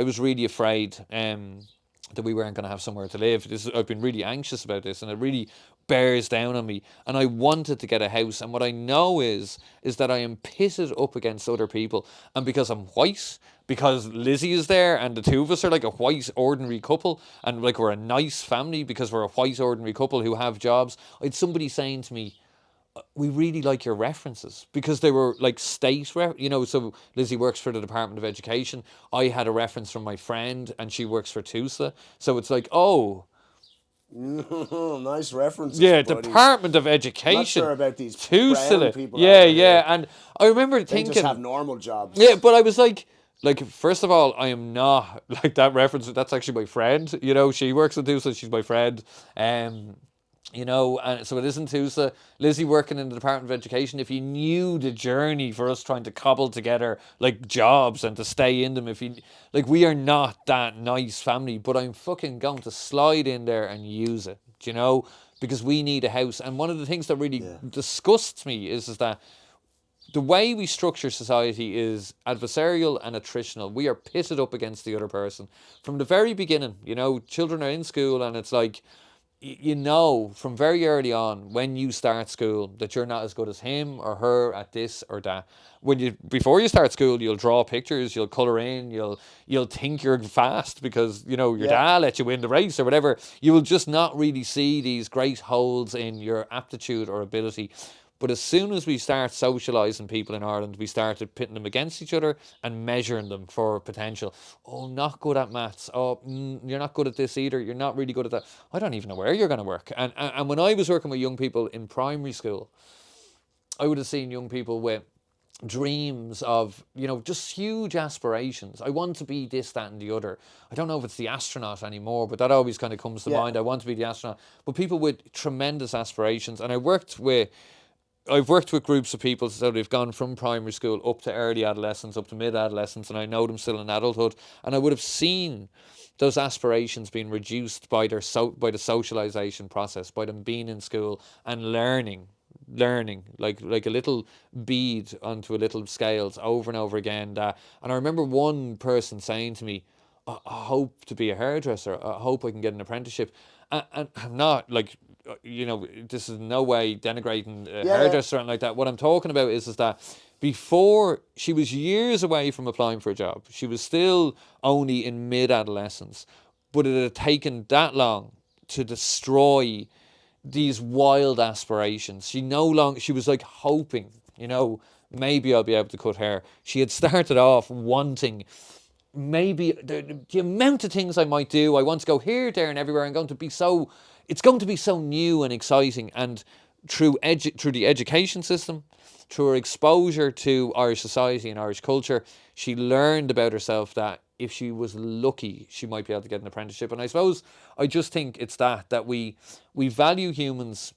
was really afraid that we weren't going to have somewhere to live. I've been really anxious about this, and it really bears down on me. And I wanted to get a house, and what I know is that I am pitted up against other people, and because I'm white, because Lizzie is there, and the two of us are like a white ordinary couple, and like we're a nice family because we're a white ordinary couple who have jobs. I had somebody saying to me, we really like your references, because they were like state, you know, so Lizzie works for the Department of Education. I had a reference from my friend and she works for TUSLA. So it's like, oh. Nice references, yeah, buddy. Department of Education. Not sure about these TUSLA. brown people. Yeah. And I remember they thinking. Just have normal jobs. Yeah, but I was like, like, first of all, I am not like that reference. That's actually my friend. You know, she works in Tusa. She's my friend. You know, and so it isn't Tusa. Lizzie working in the Department of Education. If you knew the journey for us trying to cobble together like jobs and to stay in them, if you like, we are not that nice family. But I'm fucking going to slide in there and use it. Do you know? Because we need a house. And one of the things that really disgusts me is that the way we structure society is adversarial and attritional. We are pitted up against the other person from the very beginning. You know, children are in school, and it's like, you know, from very early on when you start school that you're not as good as him or her at this or that. Before you start school, you'll draw pictures, you'll colour in, you'll think you're fast because, you know, your dad let you win the race or whatever. You will just not really see these great holes in your aptitude or ability. But as soon as we start socialising people in Ireland, we started pitting them against each other and measuring them for potential. Oh, not good at maths. Oh, you're not good at this either. You're not really good at that. I don't even know where you're going to work. And when I was working with young people in primary school, I would have seen young people with dreams of, you know, just huge aspirations. I want to be this, that and the other. I don't know if it's the astronaut anymore, but that always kind of comes to mind. I want to be the astronaut. But people with tremendous aspirations. And I've worked with groups of people, so they've gone from primary school up to early adolescence, up to mid-adolescence, and I know them still in adulthood. And I would have seen those aspirations being reduced by the socialisation process, by them being in school and learning like a little bead onto a little scales over and over again. And I remember one person saying to me, I hope to be a hairdresser. I hope I can get an apprenticeship. And I'm not like, you know, this is in no way denigrating a hairdresser or anything like that. What I'm talking about is that before, she was years away from applying for a job. She was still only in mid-adolescence. But it had taken that long to destroy these wild aspirations. She was like hoping, you know, maybe I'll be able to cut hair. She had started off wanting maybe the amount of things I might do. I want to go here, there and everywhere. It's going to be so new and exciting. And through the education system, through her exposure to Irish society and Irish culture, she learned about herself that if she was lucky, she might be able to get an apprenticeship. And I suppose I just think it's that we value humans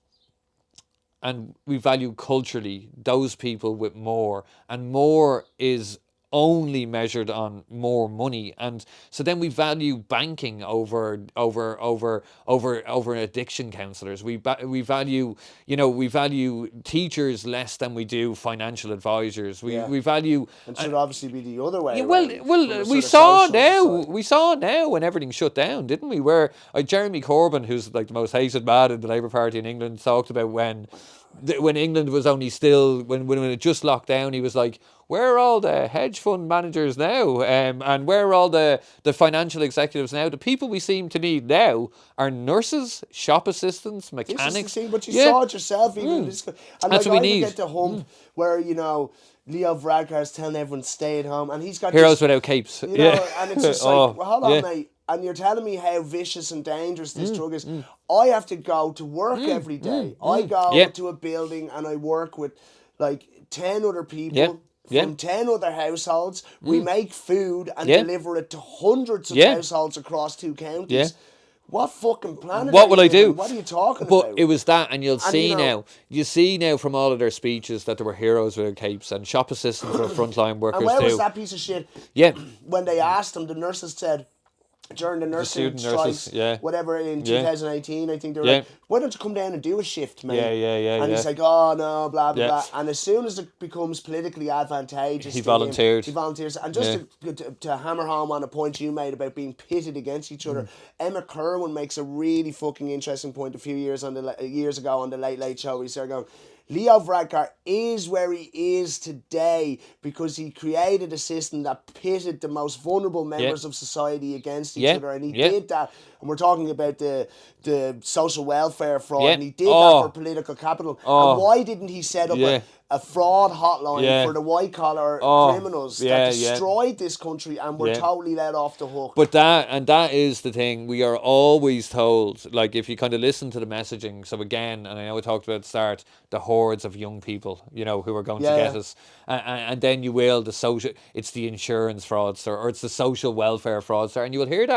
and we value culturally those people with more, and more is only measured on more money, and so then we value banking over addiction counsellors. We value, you know, we value teachers less than we do financial advisors. We value, and should obviously be the other way. Well, we saw now when everything shut down, didn't we? Where Jeremy Corbyn, who's like the most hated man in the Labour Party in England, talked about when England was only still when it just locked down. He was like, where are all the hedge fund managers now? And where are all the financial executives now? The people we seem to need now are nurses, shop assistants, mechanics. This is the thing, but you saw it yourself. Even and that's like, what we need. Get the hump where, you know, Leo Varadkar's telling everyone stay at home, and he's got heroes without capes. You know, and it's just like, well, hold on, mate. And you're telling me how vicious and dangerous this drug is. I have to go to work every day. I go to a building and I work with like 10 other people from 10 other households. We make food and deliver it to hundreds of households across 2 counties. What fucking planet? What will I do? What are you talking about? But it was that, and you see now from all of their speeches that there were heroes without capes and shop assistants were frontline workers and where too. was that piece of shit? Yeah. When they asked them, the nurses said, during the nursing strikes, whatever, in 2018, I think they were like, why don't you come down and do a shift, mate? And he's like, oh, no, blah, blah, blah. And as soon as it becomes politically advantageous, he volunteers. And just to hammer home on a point you made about being pitted against each other, Emma Kerwin makes a really fucking interesting point a few years ago on the Late Late Show. He started going, Leo Varadkar is where he is today because he created a system that pitted the most vulnerable members of society against each other, and he did that. And we're talking about the social welfare fraud, and he did that for political capital. And why didn't he set up a fraud hotline Yeah. for the white collar Oh, criminals yeah, that yeah. destroyed this country, and we're Yeah. totally let off the hook. But that is the thing. We are always told, like, if you kind of listen to the messaging. So again, and I know I talked about at the start, the hordes of young people, who are going to get us, and then you will it's the insurance fraudster, or it's the social welfare fraudster, and you will hear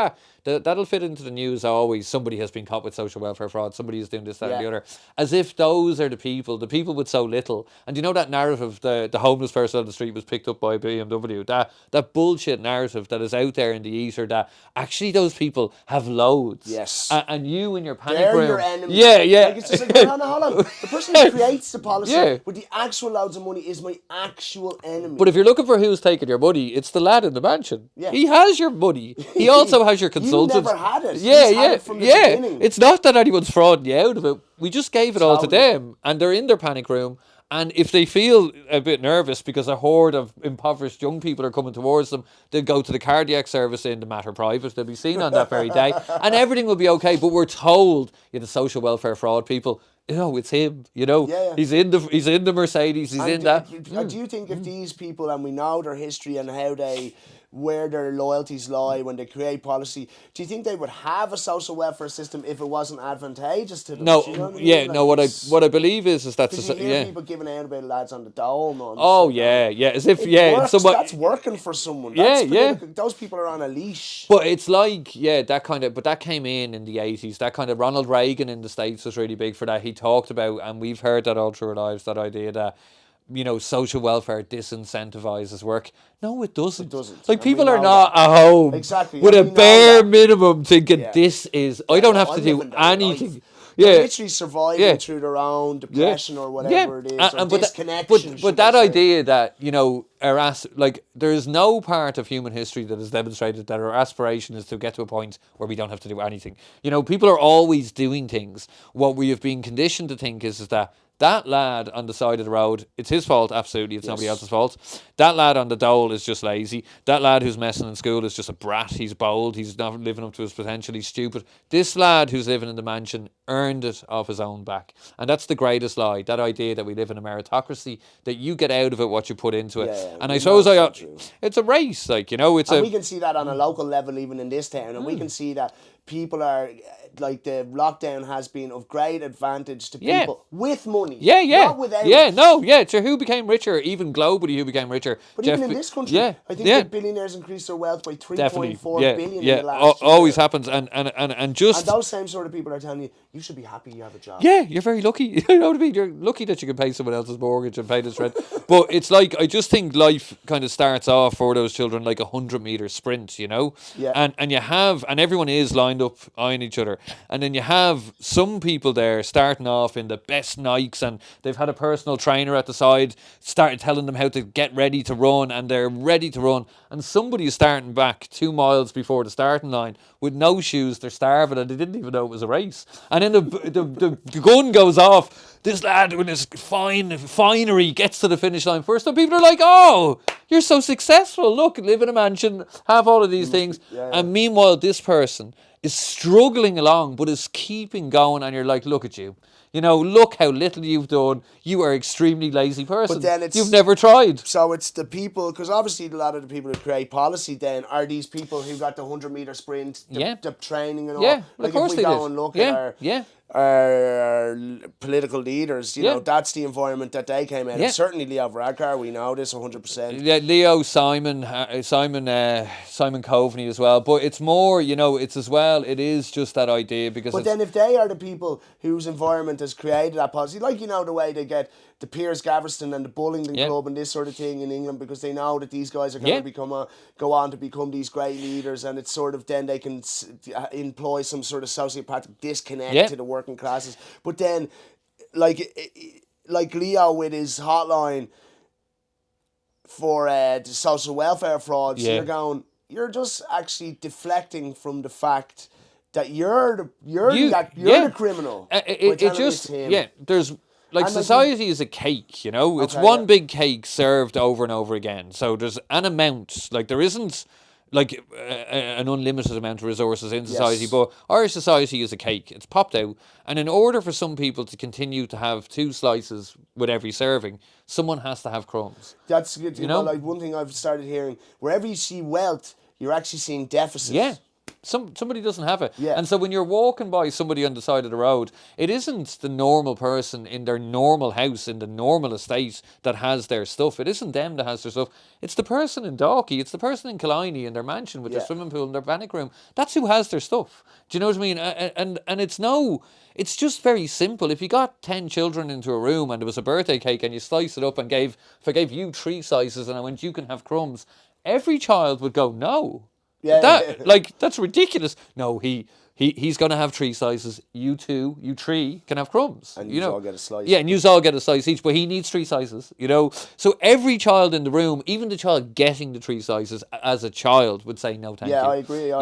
that'll fit into the news always. Somebody has been caught with social welfare fraud. Somebody is doing this, that, and the other, as if those are the people with so little. And you know that narrative, the homeless person on the street was picked up by a BMW. That bullshit narrative that is out there in the ether, that actually those people have loads. Yes. And you in your panic They're room. your enemy. Yeah, yeah. Like, it's just like, hold on. The person who creates the policy Yeah. with the actual loads of money is my actual enemy. But if you're looking for who's taking your money, it's the lad in the mansion. Yeah. He has your money. He also has your consultant. You never had it. Yeah, He's yeah, had it from the yeah. beginning. It's not that anyone's frauding you out of it. We just gave it all to Totally. them, and they're in their panic room. And if they feel a bit nervous because a horde of impoverished young people are coming towards them, they'll go to the cardiac service in the Matter Private. They'll be seen on that very day, and everything will be okay. But we're told, the social welfare fraud people, it's him. Yeah. He's in the Mercedes. He's in that. Do you think if these people, and we know their history and where their loyalties lie when they create policy, do you think they would have a social welfare system if it wasn't advantageous to them? No, Do you know what I mean? yeah, Like, no. What I believe is that's because you hear people giving out about lads on the dole. Oh yeah, yeah. As if works. somebody. That's working for someone. Yeah, yeah. Those people are on a leash. But it's like, but that came in the 80s. That kind of Ronald Reagan in the States was really big for that. He talked about, and we've heard that all through our lives, that idea that, social welfare disincentivizes work. No, it doesn't. It doesn't. Like, And people we are know not that. at home Exactly. with And a we know bare that. minimum thinking, Yeah. this is, I don't have to I'm do living their anything. life. Yeah. They're literally surviving Yeah. through their own depression or whatever it is, or but that- disconnection. But that idea that, there is no part of human history that has demonstrated that our aspiration is to get to a point where we don't have to do anything. People are always doing things. What we have been conditioned to think is that lad on the side of the road, it's his fault, absolutely, it's nobody else's fault. That lad on the dole is just lazy. That lad who's messing in school is just a brat. He's bold. He's not living up to his potential. He's stupid. This lad who's living in the mansion earned it off his own back. And that's the greatest lie, that idea that we live in a meritocracy, that you get out of it what you put into it. Yeah, and I we suppose know it's not true. it's a race, it's And a... we can see that on a local level, even in this town, and we can see that people are, like, the lockdown has been of great advantage to Yeah. people with money. Yeah, yeah. Not without. Yeah, no, yeah. So who became richer, even globally, who became richer? But Jeff even in Be- this country, yeah, I think yeah. that billionaires increased their wealth by Definitely. 3.4 Yeah, billion yeah. in the last year. Always happens, and just... And those same sort of people are telling you, you should be happy you have a job. Yeah, you're very lucky. You know what I mean? You're lucky that you can pay someone else's mortgage and pay this rent. But it's like, I just think life kind of starts off for those children like a 100-meter sprint, Yeah. And you have, and everyone is lined up eyeing each other. And then you have some people there starting off in the best Nikes, and they've had a personal trainer at the side started telling them how to get ready to run, and they're ready to run. And somebody is starting back 2 miles before the starting line with no shoes. They're starving, and they didn't even know it was a race. And then the gun goes off. This lad with his finery gets to the finish line first, and people are like, "Oh, you're so successful! Look, live in a mansion, have all of these things." Yeah. And meanwhile, this person is struggling along, but is keeping going, and you're like, "Look at you! Look how little you've done. You are an extremely lazy person. But then it's- You've never tried." So it's the people, because obviously a lot of the people who create policy then are these people who got the 100-meter sprint, the training and all. Yeah, well, like of course if we they go did. and look Yeah, at our political leaders, you know, that's the environment that they came out Yeah. of. Certainly Leo Varadkar, we know this 100%. Yeah, Leo, Simon Coveney as well. But it's more, it's as well, it is just that idea, because But then if they are the people whose environment has created that policy, like, the way they get the Piers Gaveston and the Bullingdon Club and this sort of thing in England, because they know that these guys are going to go on to become these great leaders, and it's sort of then they can employ some sort of sociopathic disconnect to the working classes. But then, like Leo with his hotline for the social welfare frauds, you're just actually deflecting from the fact that you're the criminal. It just, there's... Like, And society is a cake, It's one big cake served over and over again. So there's an amount. Like, there isn't... like an unlimited amount of resources in society, Yes. but our society is a cake. It's popped out, and in order for some people to continue to have 2 slices with every serving, someone has to have crumbs. That's good. You know? Like one thing I've started hearing, wherever you see wealth, you're actually seeing deficits. Yeah. Somebody doesn't have it. Yeah. And so when you're walking by somebody on the side of the road, it isn't the normal person in their normal house, in the normal estate that has their stuff. It isn't them that has their stuff. It's the person in Dalkey. It's the person in Killiney in their mansion with their swimming pool and their panic room. That's who has their stuff. Do you know what I mean? And it's just very simple. If you got 10 children into a room and there was a birthday cake and you sliced it up and if I gave you 3 slices and I went, you can have crumbs, every child would go, no. That's ridiculous. No, he's going to have 3 slices. You 2, you 3 can have crumbs. And you all get a slice. Yeah, and you all get a slice each, but he needs 3 slices, you know. So every child in the room, even the child getting the 3 slices as a child, would say no, thank you. Yeah, I agree.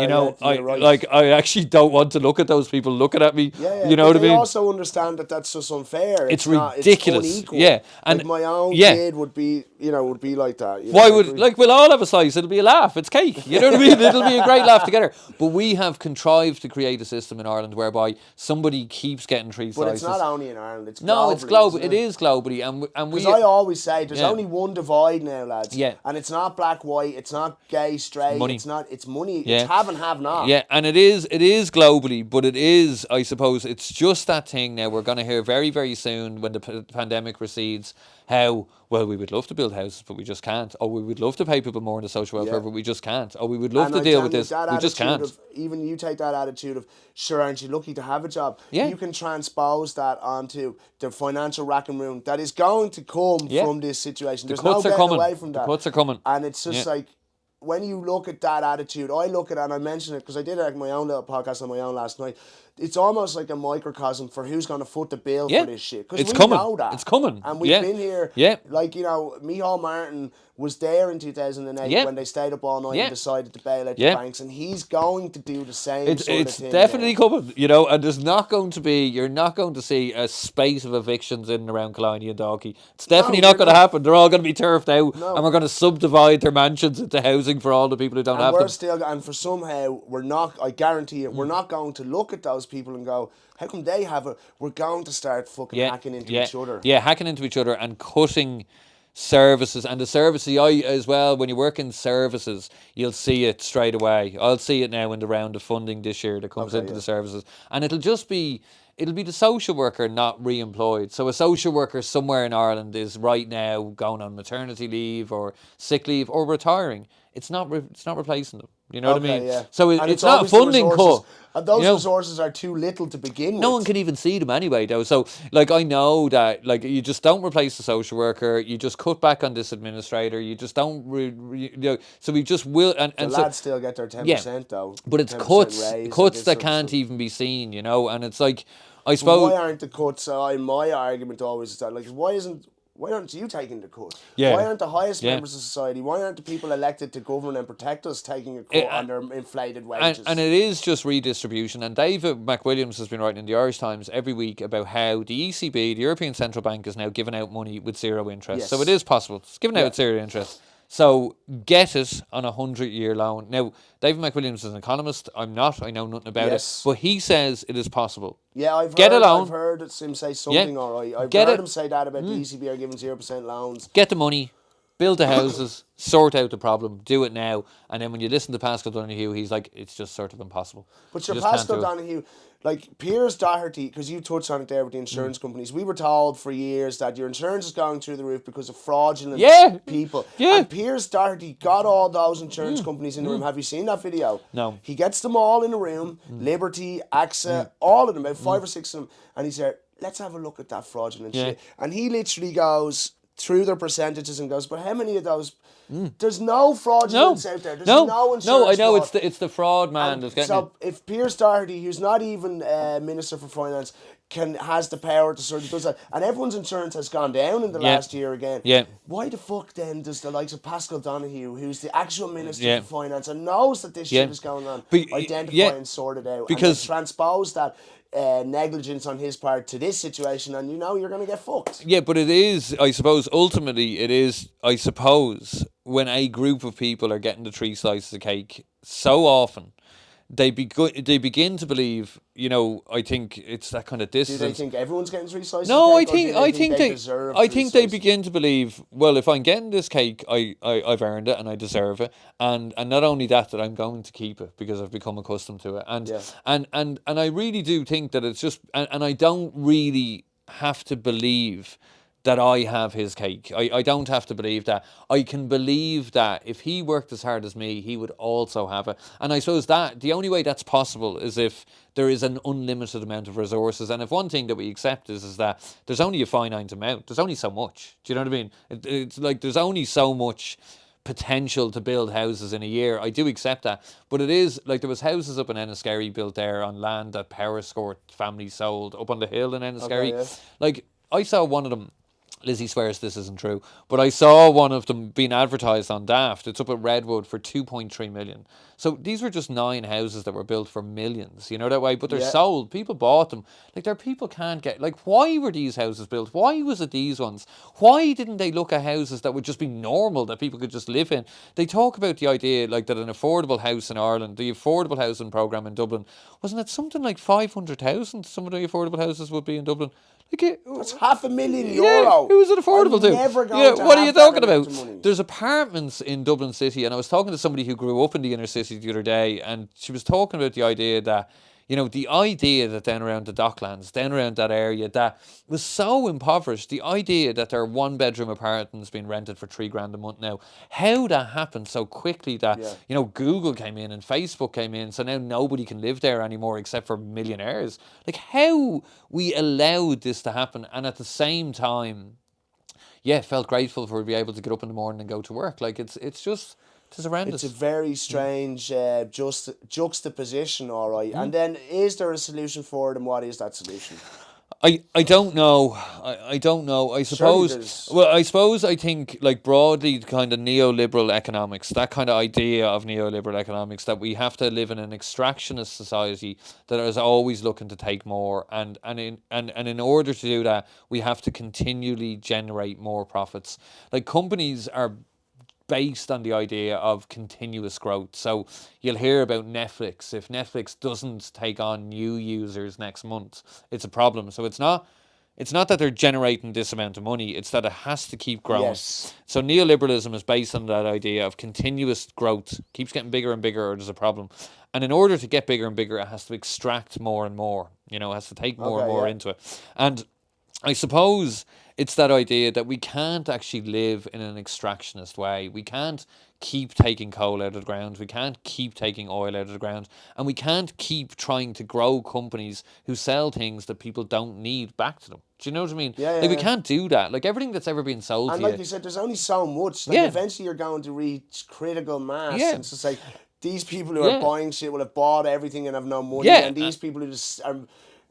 I actually don't want to look at those people looking at me. Yeah, you know what I mean? They also understand that that's just unfair. It's ridiculous. It's unequal. Yeah, and like my own kid would be like that. Why would we'll all have a slice? It'll be a laugh. It's cake. You know what I mean? It'll be a great laugh together. But we have contrived to create a system in Ireland whereby somebody keeps getting 3 slices. But it's not only in Ireland. It's globally. No, it's global. It is globally, and we. Because I always say there's only one divide now, lads. Yeah. And it's not black white. It's not gay straight. Money. It's not. It's money. Yeah. It's have and have not. Yeah, and it is globally, but it is, I suppose, it's just that thing now. We're going to hear very, very soon when the pandemic recedes how, well, we would love to build houses, but we just can't. Or we would love to pay people more in the social welfare, but we just can't. Or we would love to deal with this, we just can't. Even you take that attitude of, sure, aren't you lucky to have a job? Yeah. You can transpose that onto the financial rack and ruin that is going to come from this situation. There's no getting away from that. The cuts are coming. And it's just like, when you look at that attitude, I look at it and I mention it because I did like my own little podcast on my own last night. It's almost like a microcosm for who's going to foot the bill for this shit. Because we know that. It's coming. And we've been here. Yeah. Like, you know, Micheál Martin was there in 2008 when they stayed up all night and decided to bail out the banks. And he's going to do the same sort of thing. It's definitely coming, you know, and there's not going to be, you're not going to see a space of evictions in and around Killiney and Dalkey. It's definitely not going to happen. They're all going to be turfed out and we're going to subdivide their mansions into housing for all the people who don't have them. And for somehow, we're not, I guarantee you, we're not going to look at those people and go, how come they have it? We're going to start fucking hacking into each other. Yeah, hacking into each other and cutting services. And the services, as well, when you work in services, you'll see it straight away. I'll see it now in the round of funding this year that comes into the services. And it'll be the social worker not re-employed. So a social worker somewhere in Ireland is right now going on maternity leave or sick leave or retiring. It's not replacing them. You know what I mean? Yeah. So it's not a funding cut. And those resources are too little to begin with. No one can even see them anyway, though. So, like, I know that, like, you just don't replace the social worker. You just cut back on this administrator. You just don't, so we just will. And the lads still get their 10%, though. But it's cuts that can't even be seen, you know. And it's like, I suppose. Why aren't the cuts? My argument always is that, like, why aren't you taking the cut? Yeah. Why aren't the highest members of society, why aren't the people elected to govern and protect us taking a cut on their inflated wages? And it is just redistribution. And David McWilliams has been writing in the Irish Times every week about how the ECB, the European Central Bank, is now giving out money with zero interest. Yes. So it is possible. It's given out with zero interest. So get it on a 100-year loan. Now, David McWilliams is an economist. I'm not. I know nothing about it. But he says it is possible. Yeah, I've heard him say something alright. I've heard him say that about the ECB are giving 0% loans. Get the money, build the houses, sort out the problem, do it now. And then when you listen to Pascal Donoghue, he's like, it's just sort of impossible. But your Pascal Donoghue, like Piers Doherty, because you touched on it there with the insurance companies, we were told for years that your insurance is going through the roof because of fraudulent people. Yeah. And Piers Doherty got all those insurance companies in the room. Have you seen that video? No. He gets them all in a room, Liberty, AXA, all of them, about 5 or 6 of them, and he said, let's have a look at that fraudulent shit. And he literally goes through their percentages and goes, but how many of those... There's no fraudulence out there. There's no insurance I know fraud. It's the fraud man that's getting so if Piers Doherty, who's not even Minister for Finance, has the power to sort of does that, and everyone's insurance has gone down in the last year again. Yeah. Why the fuck then does the likes of Pascal Donahue, who's the actual Minister Yeah. for Finance and knows that this shit is going on, identify and sort it out, because and then transpose that negligence on his part to this situation, and you're going to get fucked. Yeah, but it is, I suppose, ultimately it is, I suppose, when a group of people are getting the 3 slices of cake so often, they begin to believe, I think it's that kind of distance. Do they think everyone's getting 3 slices No, of cake? I think they begin to believe, well, if I'm getting this cake, I've earned it and I deserve it, and not only that I'm going to keep it because I've become accustomed to it, and I really do think that it's just, and I don't really have to believe that I have his cake. I don't have to believe that. I can believe that if he worked as hard as me, he would also have it. And I suppose that the only way that's possible is if there is an unlimited amount of resources. And if one thing that we accept is that there's only a finite amount. There's only so much. Do you know what I mean? It's like there's only so much potential to build houses in a year. I do accept that. But it is like there was houses up in Enniskerry built there on land that Powerscourt family sold up on the hill in Enniskerry. Okay, yeah. Like I saw one of them. Lizzie swears this isn't true, but I saw one of them being advertised on Daft. It's up at Redwood for 2.3 million. So these were just 9 houses that were built for millions, that way, but they're sold. People bought them. Like, there people can't get, like, why were these houses built? Why was it these ones? Why didn't they look at houses that would just be normal, that people could just live in? They talk about the idea, like, that an affordable house in Ireland, the affordable housing programme in Dublin, wasn't it something like 500,000? Some of the affordable houses would be in Dublin. That's €500,000. Yeah, who is it affordable to? What are you talking about? Money. There's apartments in Dublin City, and I was talking to somebody who grew up in the inner city the other day, and she was talking about the idea that, the idea that then around the Docklands, then around that area, that was so impoverished, the idea that there are 1-bedroom apartments being rented for $3,000 a month now, how that happened so quickly that, Google came in and Facebook came in, so now nobody can live there anymore except for millionaires. Like, how we allowed this to happen, and at the same time, felt grateful for being able to get up in the morning and go to work. Like, it's just... It's horrendous. It's a very strange juxtaposition, all right. And then, is there a solution for it, and what is that solution? I don't know. I don't know. I suppose. Well, I think, like, broadly, kind of neoliberal economics, that kind of idea of neoliberal economics, that we have to live in an extractionist society that is always looking to take more, and in order to do that, we have to continually generate more profits. Like, companies are based on the idea of continuous growth. So you'll hear about Netflix. If Netflix doesn't take on new users next month, it's a problem. So it's not that they're generating this amount of money, it's that it has to keep growing. Yes. So neoliberalism is based on that idea of continuous growth, keeps getting bigger and bigger, or there's a problem. And in order to get bigger and bigger, it has to extract more and more. It has to take more and more into it. And I suppose it's that idea that we can't actually live in an extractionist way. We can't keep taking coal out of the ground. We can't keep taking oil out of the ground. And we can't keep trying to grow companies who sell things that people don't need back to them. Do you know what I mean? Yeah, we can't do that. Like, everything that's ever been sold to you. And like you said, there's only so much. Like, eventually you're going to reach critical mass. Yeah. And it's just like, these people who are buying shit will have bought everything and have no money. Yeah. And these people who just are...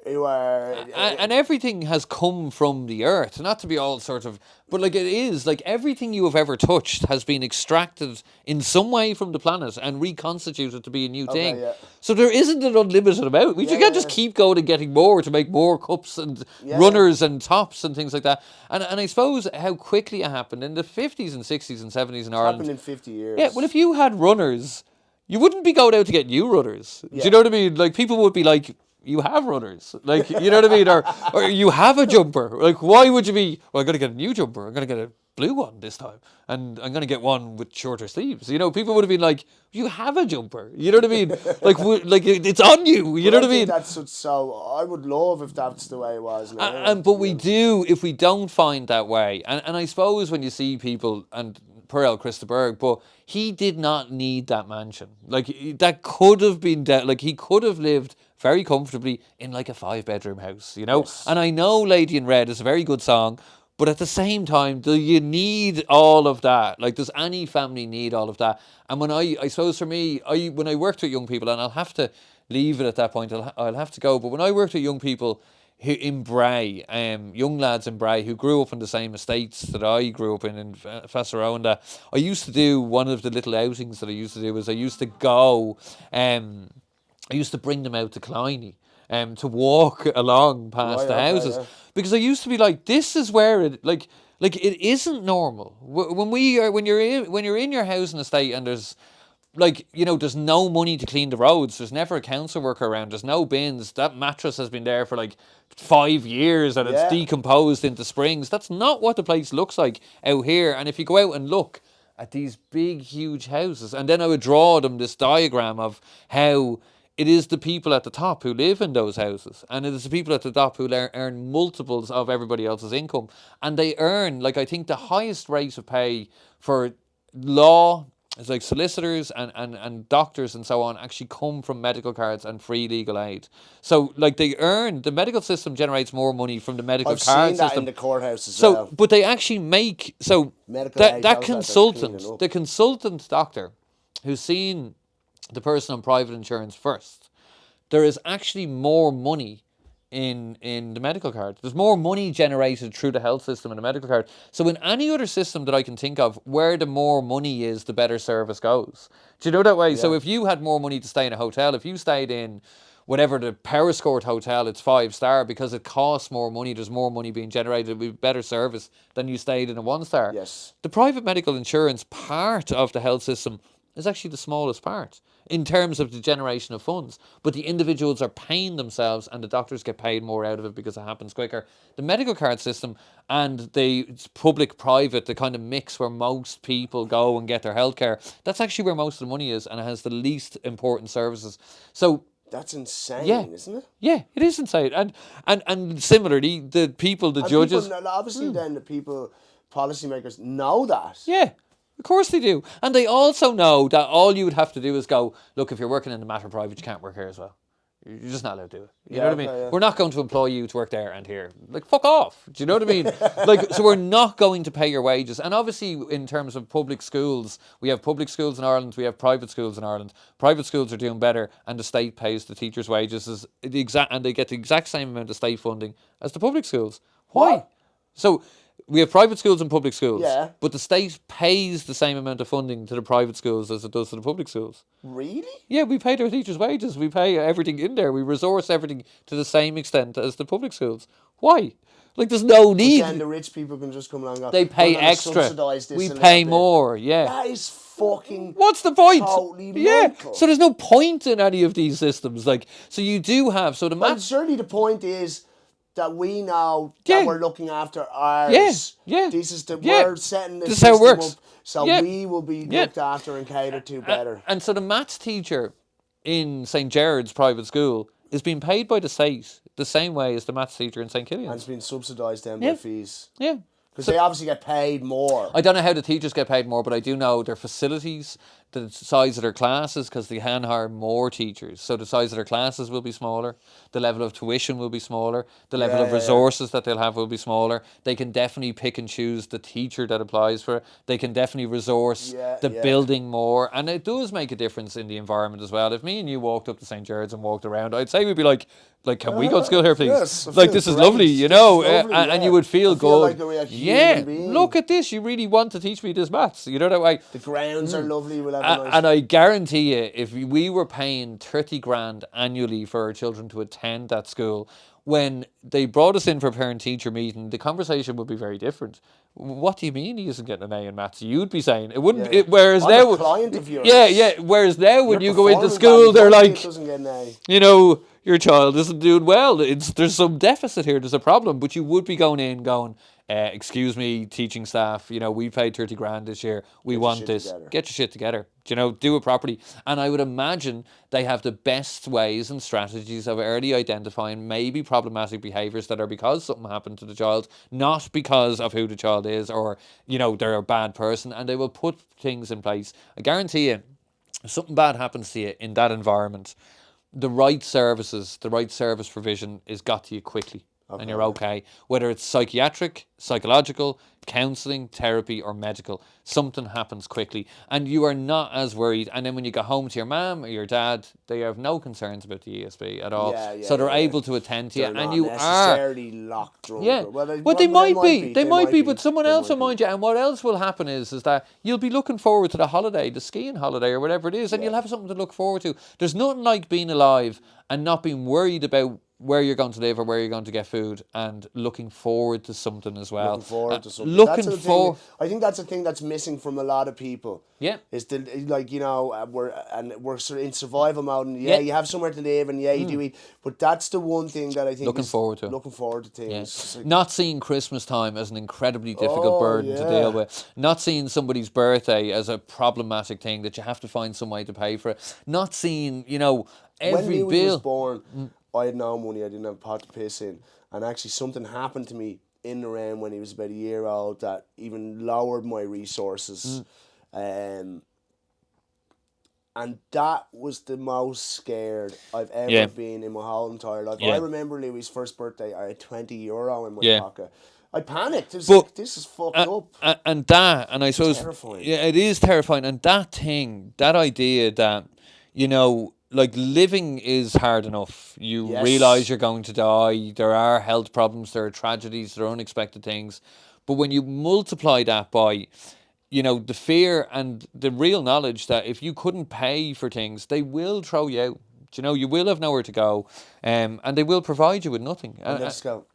And everything has come from the earth, not to be all sort of, but like, it is like everything you have ever touched has been extracted in some way from the planet and reconstituted to be a new thing. Yeah. So there isn't an unlimited amount. We can't just keep going and getting more to make more cups and runners and tops and things like that. And I suppose how quickly it happened in the 50s and 60s and 70s in Ireland. Happened in 50 years. Yeah, well, if you had runners, you wouldn't be going out to get new runners. Do you know what I mean? Like, people would be like, you have runners, like, you know what I mean, or you have a jumper. Like, why would you be? Well, I'm gonna get a new jumper. I'm gonna get a blue one this time, and I'm gonna get one with shorter sleeves. People would have been like, you have a jumper. You know what I mean? like it's on you. You know what I mean? So I would love if that's the way it was. But we do if we don't find that way. And I suppose when you see people, and poor old Christa Berg, but he did not need that mansion. Like, that could have been like, he could have lived very comfortably in like a 5-bedroom house, Yes. And I know Lady in Red is a very good song, but at the same time, do you need all of that? Like, does any family need all of that? And when I suppose for me, when I worked with young people, and I'll have to leave it at that point, I'll have to go, but when I worked with young people in Bray, young lads in Bray who grew up in the same estates that I grew up in Fassarona. I used to do one of the little outings that I used to do was I used to go, I used to bring them out to Killiney, to walk along past the houses, because I used to be like, this is where it like it isn't normal. When you're in your housing estate and there's like, you know, there's no money to clean the roads. There's never a council worker around. There's no bins. That mattress has been there for like 5 years and it's decomposed into springs. That's not what the place looks like out here. And if you go out and look at these big, huge houses, and then I would draw them this diagram of how it is the people at the top who live in those houses, and it is the people at the top who earn multiples of everybody else's income. And they earn, like, I think the highest rate of pay for law, it's like solicitors and doctors and so on, actually come from medical cards and free legal aid. So, like, the medical system generates more money from the medical card system. I've seen that in the courthouse as well. But they actually make, so that consultant, the consultant doctor who's seen the person on private insurance first, there is actually more money in the medical card. There's more money generated through the health system in the medical card. So in any other system that I can think of, where the more money is, the better service goes. Do you know that way? Yeah. So if you had more money to stay in a hotel, if you stayed in whatever the Periscourt Hotel, it's 5-star, because it costs more money, there's more money being generated with better service than you stayed in a 1-star. Yes. The private medical insurance part of the health system is actually the smallest part in terms of the generation of funds. But the individuals are paying themselves and the doctors get paid more out of it because it happens quicker. The medical card system and the public-private, the kind of mix where most people go and get their healthcare, that's actually where most of the money is, and it has the least important services. So that's insane, isn't it? Yeah, it is insane. And similarly, the people, the judges... People, obviously then the people, policymakers know that. Yeah. Of course they do. And they also know that all you would have to do is go, look, if you're working in the matter private, you can't work here as well. You're just not allowed to do it. You know what I mean? Yeah. We're not going to employ you to work there and here. Like, fuck off. Do you know what I mean? Like, so we're not going to pay your wages. And obviously, in terms of public schools, we have public schools in Ireland, we have private schools in Ireland. Private schools are doing better, and the state pays the teachers' wages, and they get the exact same amount of state funding as the public schools. Why? What? So we have private schools and public schools, but the state pays the same amount of funding to the private schools as it does to the public schools. Really? Yeah, we pay their teachers' wages. We pay everything in there. We resource everything to the same extent as the public schools. Why? Like, there's no need. But then the rich people can just come along and go, they pay extra. We pay more, That is fucking... What's the point? Totally mental. So there's no point in any of these systems. Like, so you do have... So the But surely the point is that we know that we're looking after ours. Yeah. This is we're setting this is how it works. Up, so we will be looked after and catered to better. And so the maths teacher in St. Gerard's private school is being paid by the state the same way as the maths teacher in St. Killian's. And it's been subsidised then by fees. Yeah. Because they obviously get paid more. I don't know how the teachers get paid more, but I do know their facilities, the size of their classes, because they can hire more teachers. So the size of their classes will be smaller. The level of tuition will be smaller. The level of resources that they'll have will be smaller. They can definitely pick and choose the teacher that applies for it. They can definitely resource the building more. And it does make a difference in the environment as well. If me and you walked up to St. Gerard's and walked around, I'd say we'd be like, can we go to school here, please? Yes, like, this is lovely, you know? Lovely, and you would feel good. Like a real human being. Look at this. You really want to teach me this maths. You know that way. The grounds are lovely. We'll have a nice... And I guarantee you, if we were paying 30 grand annually for our children to attend that school, when they brought us in for a parent-teacher meeting, the conversation would be very different. What do you mean he isn't getting an A in maths? You'd be saying it wouldn't. Whereas now, a client of yours. Whereas now, when you go into school, they're like, doesn't get an A. You know, your child isn't doing well. There's some deficit here. There's a problem. But you would be going in, going, excuse me, teaching staff. You know, we paid 30 grand this year. We want this. Get your shit together. You know, do it properly. And I would imagine they have the best ways and strategies of early identifying maybe problematic behaviours that are because something happened to the child, not because of who the child is or, you know, they're a bad person. And they will put things in place. I guarantee you, if something bad happens to you in that environment, the right services, the right service provision is got to you quickly. and you're okay. Whether it's psychiatric, psychological, counselling, therapy, or medical, something happens quickly, and you are not as worried. And then when you go home to your mum or your dad, they have no concerns about the ESP at all. So they're able to attend to you, They're and not you necessarily locked drunk. yeah. Well, They well, might be. They might be, but someone else will be. mind you. And what else will happen is that you'll be looking forward to the holiday, the skiing holiday or whatever it is, and you'll have something to look forward to. There's nothing like being alive and not being worried about where you're going to live or where you're going to get food, and looking forward to something as well. Looking forward to something. I think that's the thing that's missing from a lot of people. Yeah. Is the, like, you know, we're sort of in survival mode, and you have somewhere to live, and you do eat, but that's the one thing that I think looking forward to things. Like, not seeing Christmas time as an incredibly difficult burden to deal with. Not seeing somebody's birthday as a problematic thing that you have to find some way to pay for it. Not seeing, you know, every when bill. was born, I had no money. I didn't have a pot to piss in, and actually something happened to me in and around when he was about a year old that even lowered my resources. And that was the most scared I've ever been in my whole entire life. I remember Louis' first birthday, I had €20 in my pocket. I panicked. It was like, this is fucked up. And I suppose, terrifying. Yeah, it is terrifying. And that thing, that idea that, you know, like, living is hard enough. You realise you're going to die. There are health problems. There are tragedies. There are unexpected things. But when you multiply that by, you know, the fear and the real knowledge that if you couldn't pay for things, they will throw you out. You know, you will have nowhere to go, and they will provide you with nothing. Let's go.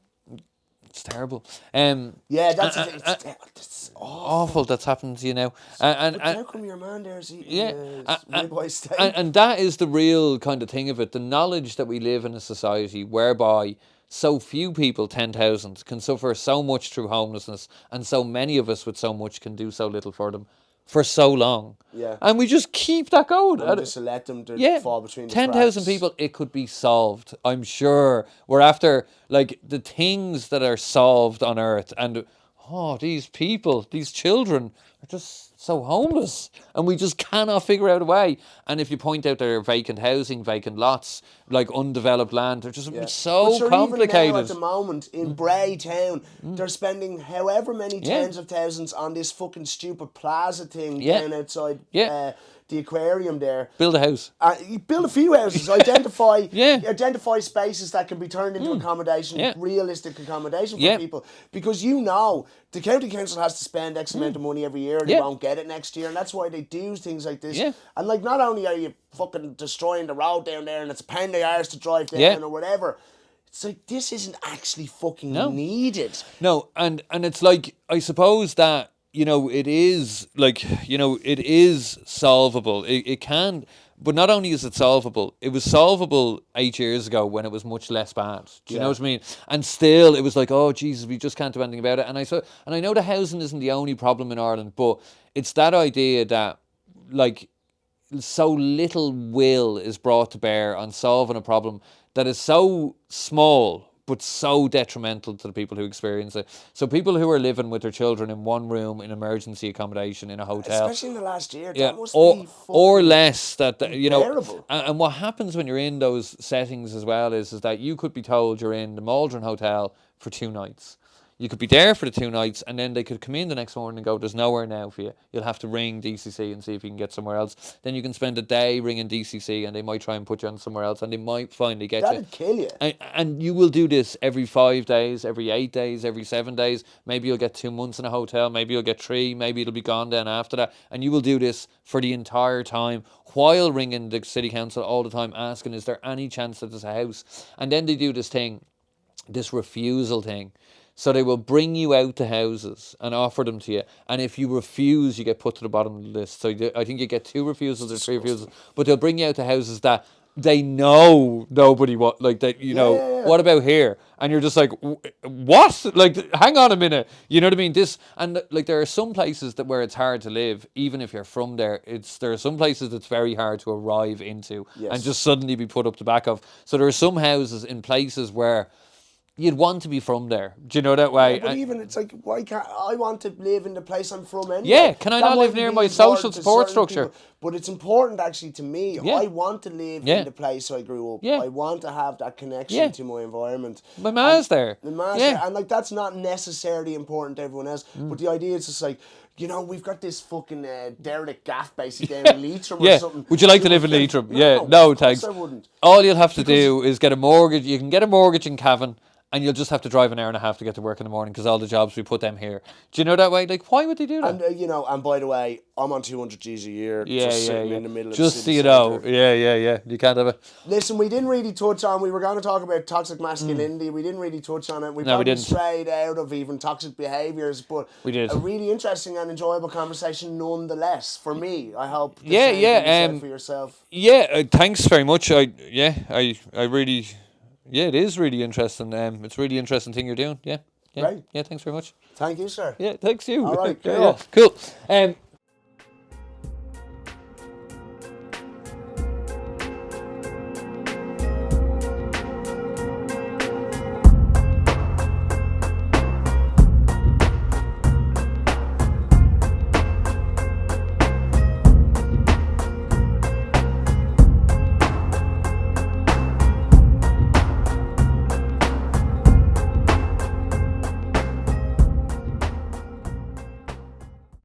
It's terrible. It's awful that's happened to you now. But how come your man there's eating ribeye steak? And that is the real kind of thing of it. The knowledge that we live in a society whereby so few people, 10,000, can suffer so much through homelessness, and so many of us with so much can do so little for them for so long. Yeah. And we just keep that going. And just let them fall between the 10,000 cracks. people, it could be solved. I'm sure. We're after, like, the things that are solved on Earth, and these people, these children are just so homeless, and we just cannot figure out a way. And if you point out there are vacant housing, vacant lots, like undeveloped land, they're just so complicated. Even now at the moment in Bray Town, they're spending however many tens of thousands on this fucking stupid plaza thing down outside the aquarium there. Build a house. You build a few houses, identify spaces that can be turned into accommodation, realistic accommodation for people. Because you know, the county council has to spend X amount of money every year, and they won't get it next year, and that's why they do things like this. Yeah. And like, not only are you fucking destroying the road down there, and it's a pain in the arse to drive down or whatever, it's like, this isn't actually fucking needed. No, and it's like, I suppose that, you know, it is, like, you know, it is solvable. It can, but not only is it solvable, it was solvable 8 years ago when it was much less bad. Do you know what I mean? And still, it was like, oh, Jesus, we just can't do anything about it. And I know the housing isn't the only problem in Ireland, but it's that idea that, like, so little will is brought to bear on solving a problem that is so small but so detrimental to the people who experience it. So people who are living with their children in one room in emergency accommodation in a hotel, especially in the last year, that must be or less, that you know. Terrible. And what happens when you're in those settings as well is that you could be told you're in the Maldron Hotel for 2 nights. You could be there for the 2 nights, and then they could come in the next morning and go, there's nowhere now for you. You'll have to ring DCC and see if you can get somewhere else. Then you can spend a day ringing DCC, and they might try and put you on somewhere else, and they might finally get you. That'd kill you. And you will do this every 5 days, every 8 days, every 7 days. Maybe you'll get 2 months in a hotel. Maybe you'll get 3. Maybe it'll be gone then after that. And you will do this for the entire time, while ringing the city council all the time, asking, is there any chance that there's a house? And then they do this thing, this refusal thing. So they will bring you out to houses and offer them to you. And if you refuse, you get put to the bottom of the list. So I think you get 2 refusals or 3 refusals. But they'll bring you out to houses that they know nobody, what about here? And you're just like, what? Like, hang on a minute. You know what I mean? There are some places where it's hard to live, even if you're from there. There are some places that's very hard to arrive into and just suddenly be put up the back of. So there are some houses in places where you'd want to be from there. Do you know that way? But even it's like, why can't I want to live in the place I'm from anyway? Yeah, can I That not live mightn't near be my important social to support certain structure? people, but it's important actually to me. Yeah. I want to live Yeah. in the place I grew up. Yeah. I want to have that connection Yeah. to my environment. My ma's there. The master, Yeah. and like that's not necessarily important to everyone else. But the idea is just like, you know, we've got this fucking derelict gaff basically down in Leitrim or Yeah. something. Would you like to live in Leitrim? No, Yeah. of No, course thanks. I wouldn't. All you'll have to do is get a mortgage. You can get a mortgage in Cavan, and you'll just have to drive an hour and a half to get to work in the morning because all the jobs we put them here. Do you know that way? Like, why would they do that? And you know, and by the way, I'm on 200 G's a year. Just sitting in the middle of Just the so city you know. centre. Yeah. You can't have it. Listen, we didn't really touch on. We were going to talk about toxic masculinity. We didn't really touch on it. We No, we probably didn't. strayed out of even toxic behaviours, but We did. a really interesting and enjoyable conversation, nonetheless. For me, I hope. The Yeah, same yeah, thing you said um, for yourself. Yeah, thanks very much. I really, it is really interesting. It's a really interesting thing you're doing. Yeah. Right. Yeah, thanks very much. Thank you, sir. Yeah, thanks you. All right, Yeah, cool. yeah, cool.